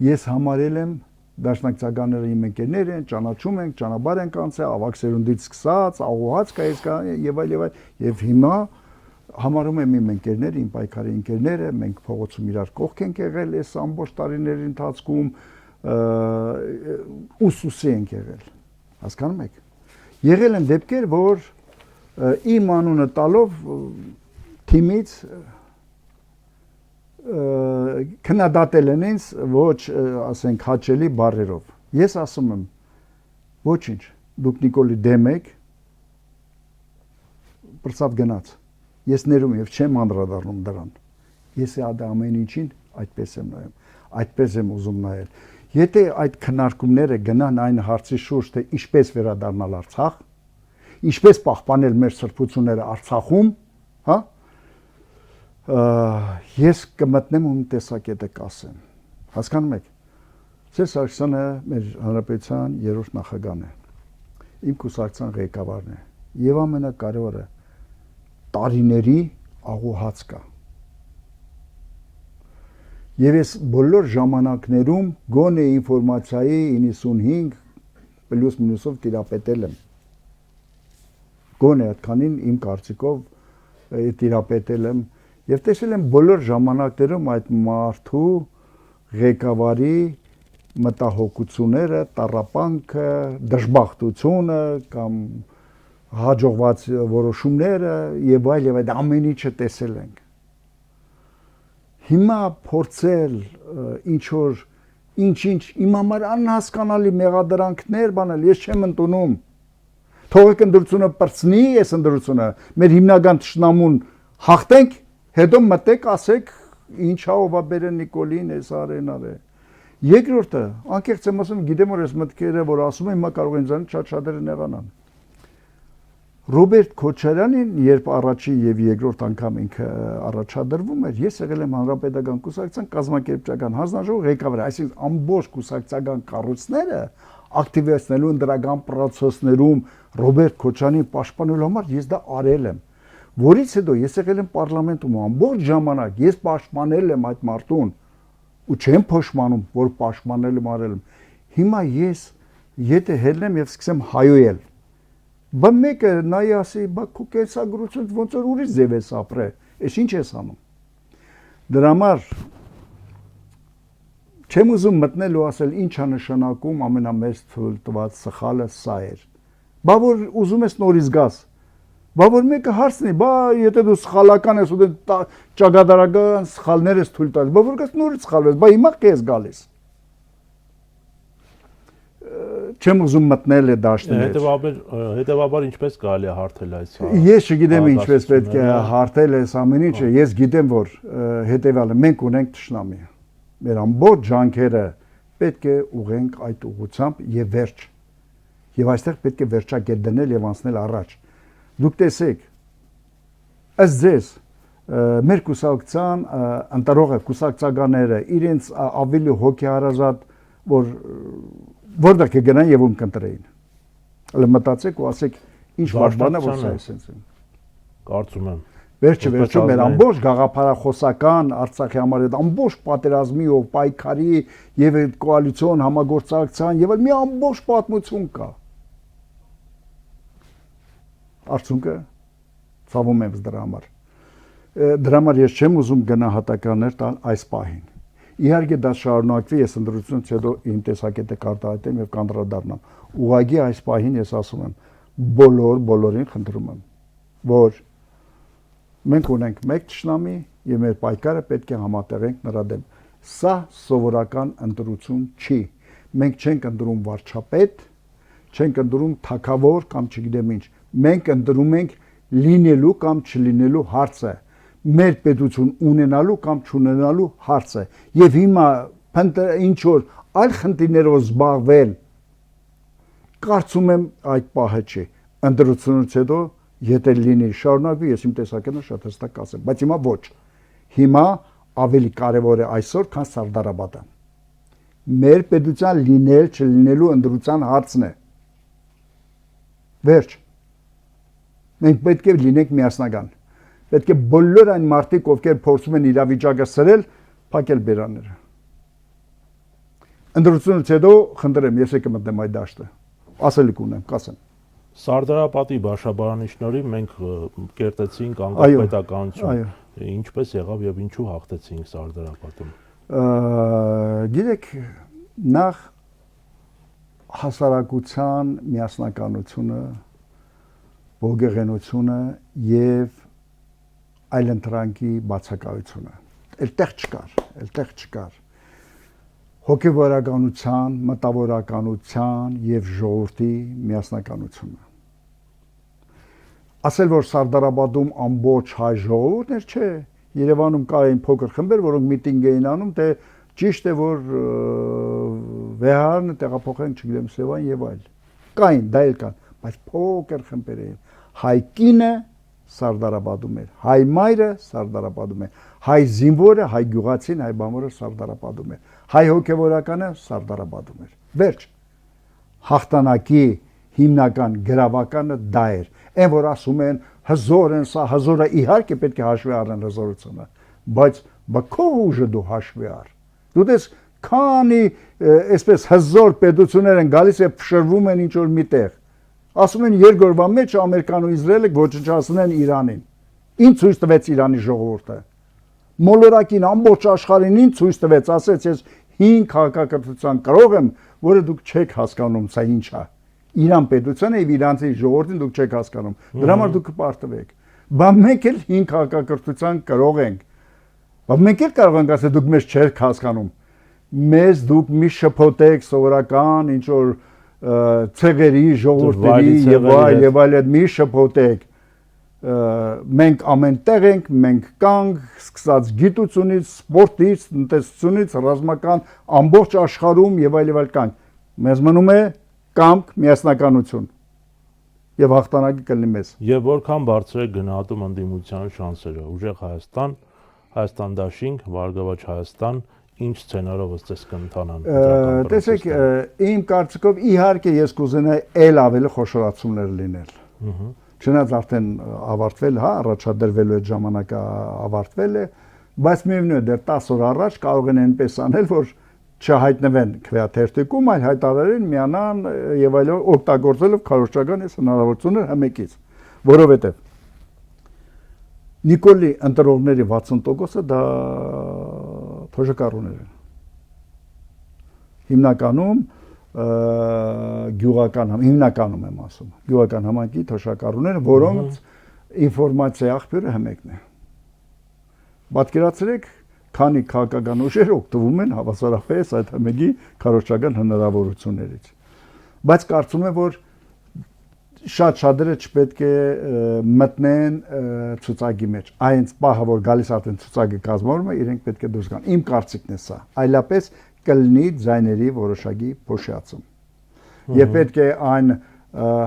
Ես համարել եմ դաշնակցականները իմ ընկերներ են, ճանաչում ենք, ճանապարհ ենք անցել, ավակ սերունդից սկսած, աղոհած կայսկա եւ այլ եւ հիմա համարում եմ իմ ընկերները, իմ պայքարի ընկերները, մենք փողոցում իրար կողք ենք եղել այս ամբողջ տարիների ընթացքում, ուսուսի ենք եղել։ Հասկանում եք։ Եղել են դեպքեր, որ իմ անունը տալով թիմից քննադատել են ինձ ոչ, ասենք, հաճելի բառերով։ Ես ասում եմ, ոչինչ, դուք Նիկոլի դեմ եք, բրծավ գնաց։ Ես ներում եւ չեմ անդրադառնում դրան։ Ես ամեն ինչին այդպես եմ նայում, այդպես եմ ուզում նայել։ Եթե այդ քննարկումները գնան այն հարցի շուրջ, թե ինչպես վերադառնալ Արցախ, ինչպես պահպանել մեր սրբությունները Արցախում, հա, ես կմտնեմ ու տեսակետը կասեմ։ Հասկանում եք։ Սերժ Սարգսյանը մեր հանրապետության երրորդ նախագահն է։ Իմ կուսակցության ղեկավարն է։ Եվ ամենակարևորը տարիների աղոհած կա։ Եվ ես բոլոր ժամանակներում գոնե ինֆորմացիայի 95 պլյուս մինուսով տիրապետել եմ։ Գոնե այդքանին իմ կարծիքով տիրապետել եմ եւ տեսել եմ բոլոր ժամանակներում այդ մարդու ղեկավարի մտահոգությունները, տառապանքը, դժբախտությունը կամ հաջողված որոշումները եւ այլ ամեն ինչը տեսել ենք։ Հիմա փորձել ինչ որ ինչ իմ համար անհասկանալի մեղադրանքներ բանել, ես չեմ ընդունում։ Թողեք ընդրությունը բրցնի, այս ընդրությունը մեր հիմնական ճշնամուն հաղթենք, հետո մտեք ասեք ինչա ով է բերել Նիկոլին, այս արենարը։ Երկրորդը, անկեղծ եմ ասում, գիտեմ որ այս մտքերը որ ասում եմ, հիմա կարող են ձանից շատ-շատերը նեղանան։ Ռոբերտ Քոչարյանին, երբ առաջի եւ երկրորդ անգամ ինքը առաջադրվում էր, ես եղել եմ հանրապետական կուսակցության կազմակերպչական հանձնաժողովի ղեկավար, այսինքն ամբողջ կուսակցական կառույցները ակտիվացնելու ընդրական պրոցեսներում Ռոբերտ Քոչարյանին պաշտպանելու համար ես դա արել եմ։ Որից հետո ես եղել եմ պարլամենտում ամբողջ ժամանակ ես պաշտպանել եմ այդ մարդուն ու չեմ փոշմանում, որ պաշտպանել եմ արել եմ։ Հիմա ես եթե հելնեմ եւ սկսեմ հայոյել, բա մեկը նայ ասի, բա քո կենսագրությունը ոնց որ ուրիշ ձև ես ապրել, ես ինչ ես անում։ Դրա համար չեմ ուզում մտնել ու ասել ինչա նշանակում ամենամեծ թույլ տված սխալը սա էր։ Բա որ ուզում ես նորից գաս, բա որ մեկը հարցնի, բա եթե դու սխալական ես ու դու ճակատագրական սխալներ ես թույլ տալիս, բա որ գաս նորից սխալվես, բա հիմա քեզ գալիս։ Չեմ ուզում մտնել այդ դաշտներ։ Հետևաբար ինչպես կարելի է հարթել այս։ Ես չգիտեմ ինչպես պետք է հարթել այս ամեն ինչը, ես գիտեմ որ հետևյալը մենք ունենք ճշնամի։ Մեր ամբողջ ջանքերը պետք է ուղենք այդ ուղղությամբ եւ վերջ։ Եվ այստեղ պետք է վերջակետ դնել եւ անցնել առաջ։ Դուք տեսեք, ըստ ձեզ մեր կուսակցության ընտրողը կուսակցականները իրենց ավելի հոգեհարազատ որ որտեղ կգնան եւ ում կընտրեին։ Հələ մտածեք ու ասեք ինչ բան է որ սա է sense։ Կարծում եմ։ Վերջը մեր ամբողջ գաղափարախոսական Արցախի համար այդ ամբողջ պատերազմի ու պայքարի եւ այդ կոալիցիոն համագործակցության եւ մի ամբողջ պատմություն կա։ Արդյունքը ցավում եմ դրա համար։ դրա համար ես չեմ ուզում գնահատականներ տալ այս պահին։ Իհարկե դա շարունակվի, ես ընդրությունից հետո իմ տեսակետը կարտահայտեմ եւ կանդրադառնամ։ Ուղղակի այս պահին ես ասում եմ, բոլորին խնդրում եմ, որ մենք ունենք մեկ ճշնամի եւ մեր պայքարը պետք է համատեղենք նրա դեմ։ Սա սովորական ընտրություն չի։ Մենք չենք ընտրում վարչապետ, չենք ընտրում թագավոր կամ չգիտեմ ինչ։ Մենք ընտրում ենք լինելու կամ չլինելու հարցը, մեր պետություն ունենալու կամ չունենալու հարցը։ Եվ հիմա ինչ որ այլ խնդիրներով զբաղվել, կարծում եմ այդ պահը չի։ Ընտրությունից հետո եթե լինի շարունակվի, ես իմ տեսակետը շատ հստակ կասեմ, բայց հիմա ոչ։ Հիմա ավելի կարևոր է այսօր, քան Սարդարաբադը։ Մեր պետության լինել չլինելու ընտրության հարցն է։ Վերջ։ Մենք պետք է լինենք միասնական։ Պետք է բոլոր այն մարդիկ, ովքեր փորձում են իրավիճակը սրել, փակել բերանները։ Ընտրությունից հետո խնդրեմ, ես եկեմ մտնեմ այդ դաշտը։ Ասելիք ունեմ, կասեմ։ Սարդարապետի Բաշաբարանի շնորհիվ մենք կերտեցինք անկախ պետականություն։ Ինչպես եղավ եւ ինչու հաղթեցինք Սարդարապետում։ Գիտեք, նախ հասարակության միասնականությունը, ողջունությունը եւ այլընտրանքի բացակայությունը։ Այլտեղ չկար։ Հոգեվորականության, մտավորականության եւ ժողովրդի միասնականությունը։ Ասել որ Սարդարաբադում ամբողջ հայ ժողովուրդն էր, չէ։ Երևանում կային փոքր խմբեր, որոնք միտինգ էին անում, թե ճիշտ է որ վեհարն տեղափոխենք, չգիտեմ, Սևան եւ այլ։ Կային, դա էլ կան, բայց փոքր խմբեր էին։ Հայ կինը Սարդարաբադում էր, հայ մայրը Սարդարաբադում էր, հայ զինվորը, հայ գյուղացին, հայ բամորը Սարդարաբադում էր, հայ հոգևորականը Սարդարաբադում էր։ Վերջ։ Հաղթանակի հիմնական գրավականը դա էր։ Այն որ ասում են հզոր են, սա հզորը իհարկե պետք է հաշվի առնել հզորությունը, բայց քո ուժը դու հաշվի առ։ Դու դες քանի այսպես հզոր պետություններ են գալիս եւ փշրվում են ինչ որ միտեղ։ Ասում են երկրորդ մեջ Ամերիկան ու Իսրայելը ոչնչացնեն Իրանին։ Ինչ ցույց տվեց Իրանի ժողովուրդը։ Մոլորակին ամբողջ աշխարհին ինչ ցույց տվեց, ասեց ես 5 քաղաքակրթության կրող եմ, որը դուք չեք հասկանում, սա ինչ է։ Իրան պետությունը եւ իրանցի ժողովրդին դուք չեք հասկանում։ Դրա համար դուք կպարտվեք։ Բա մենք էլ 5 քաղաքակրթության կրող ենք։ Բա մենք էլ կարող ենք ասել դուք մեզ չեք հասկանում։ Մեզ դուք մի շփոթեք սովորական ինչ որ ցեղերի, ժողովուրդների եւ այլ մի շփոթեք։ Մենք ամենտեղ ենք, մենք կանք, սկսած գիտությունից, սպորտից, տնտեսությունից, ռազմական ամբողջ աշխարհում եւ այլ կանք։ Մեզ մնում է կամք, միասնականություն եւ հաղթանակը կլինի մեզ։ Եվ որքան բարձր է գնահատում ընդդիմության շանսերը։ Ուժեղ Հայաստան, Հայաստան դաշինք, Բարգավաճ Հայաստան, ինչ սցենարով ըստ կընթանան։ Տեսեք, իմ կարծիքով իհարկե ես կուզենայի ել ավելի խոշորացումներ լինել։ Չնայած արդեն ավարտվել, հա, առաջադրվելու այդ ժամանակը ավարտվել է, բայց միևնույն է դեռ 10 օր առաջ կարող են այնպես անել, որ չհայտնվեն քվեաթերթիկում, այլ հայտարարեն միանան եւ այլ օգտագործելով քարոզչական այս հնարավորությունները համեկից, որովհետեւ Նիկոլի ընտրողների 60%-ը դա թոշակառուներ են։ Հիմնականում հիմնականում եմ ասում, գյուղական համայնքի թոշակառուները, որոնց ինֆորմացիա աղբյուրը հմեկն է։ Պատկերացրեք, քանի քաղաքական ուժեր օգտվում են հավասարապես այդ հմեկի քարոզչական հնարավորություններից։ Բայց կարծում եմ, որ շատ շատերը չպետք է մտնեն ցուցակի մեջ։ Այնց պահը, որ գալիս արդեն ցուցակը կազմվում է, իրենք պետք է դուրս գան։ Իմ կարծիքն է սա։ Այլապես կլինի ձայների որոշակի փոշիացում։ Եվ պետք է այն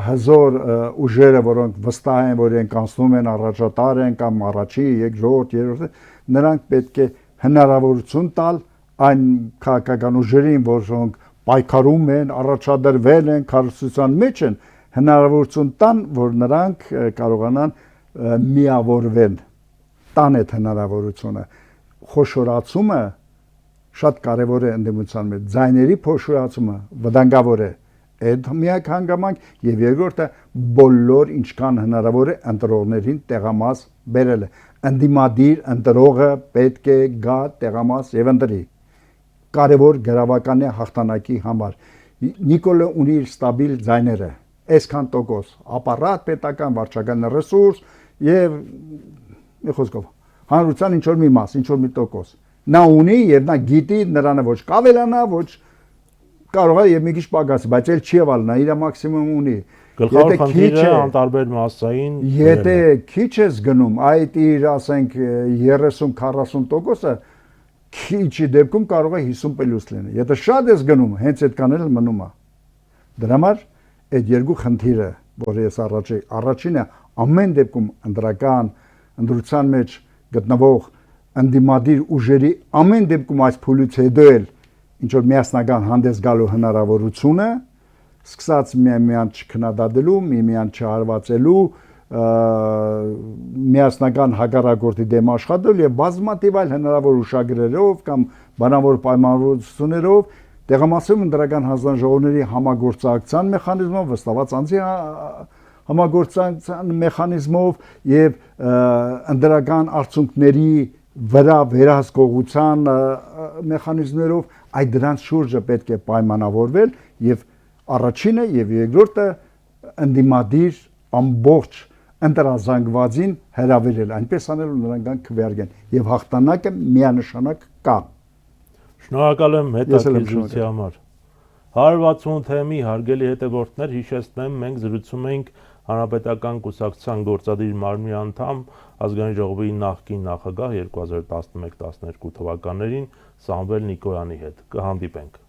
հզոր ուժերը, որոնք վստահ են, որ իրենք անցնում են առաջատար են կամ առաջի, երկրորդ, երրորդ, նրանք պետք է հնարավորություն տալ այն քաղաքական ուժերին, որոնք պայքարում են, առաջադրվել են, քարոզության մեջ են, հնարավորություն տան, որ նրանք կարողանան միավորվեն, տան այդ հնարավորությունը։ Խոշորացումը շատ կարևոր է ընդդիմության մեջ, ձայների փոշորացումը վտանգավոր է։ Այդ միակ հանգամանք եւ երկրորդը բոլոր ինչքան հնարավոր է ընտրողներին տեղամաս բերելը։ ընդդիմադիր ընտրողը պետք է գա տեղամաս եւ ընտրի կարևոր գրավական է հաղթանակի համար Նիկոլը ունի իր ստաբիլ ձայները այսքան տոկոս ապարատ պետական վարչական ռեսուրս եւ մի խոսքով հանրության ինչ որ մի մաս ինչ որ մի տոկոս նա ունի եւ նա գիտի նրանը ոչ կավելանա ոչ կարող է եւ մի քիչ պակասի բայց էլ չի եղալ նա իր մաքսիմում ունի գլխավոր խնդիրը անտարբեր մասային եթե քիչ ես գնում այդ իր ասենք 30-40%-ը քիչի դեպքում կարող է 50+ լինել եթե շատ ես գնում հենց այդքան էլ մնում է դրա համար այդ երկու խնդիրը որ ես առաջինը ամեն դեպքում ընդրության մեջ գտնվող ընդդիմադիր ուժերի ամեն դեպքում այս փուլից հետո էլ ինչ որ միասնական հանդես գալու հնարավորությունը սկսած միայն չքննադատելու, միմյանց չհարվածելու, միասնական հակառակորդի դեմ աշխատել եւ բազմաթիվ այլ հնարավոր ուշագրերով կամ բանավոր պայմանավորություններով տեղամասում ընդրական հանձնաժողովների համագործակցության մեխանիզմով, վստահված անձի համագործակցության մեխանիզմով եւ ընդրական արդյունքների վրա վերահսկողության մեխանիզմներով այդ դրանց շուրջը պետք է պայմանավորվել եւ առաջինը եւ երկրորդը ընդդիմադիր ամբողջ ընտրազանգվածին հրավիրել այնպես անելու նրանք քվեարկեն եւ հաղթանակը միանշանակ կա Շնորհակալ եմ հետաքրքրության համար 160 թեմի հարգելի հետևորդներ հիշեցնեմ մենք զրուցում ենք Հանրապետական կուսակցության գործադիր մարմնի անդամ ազգային ժողովի նախկին նախագահ 2011-12 թվականներին Սամվել Նիկոյանի հետ կհանդիպենք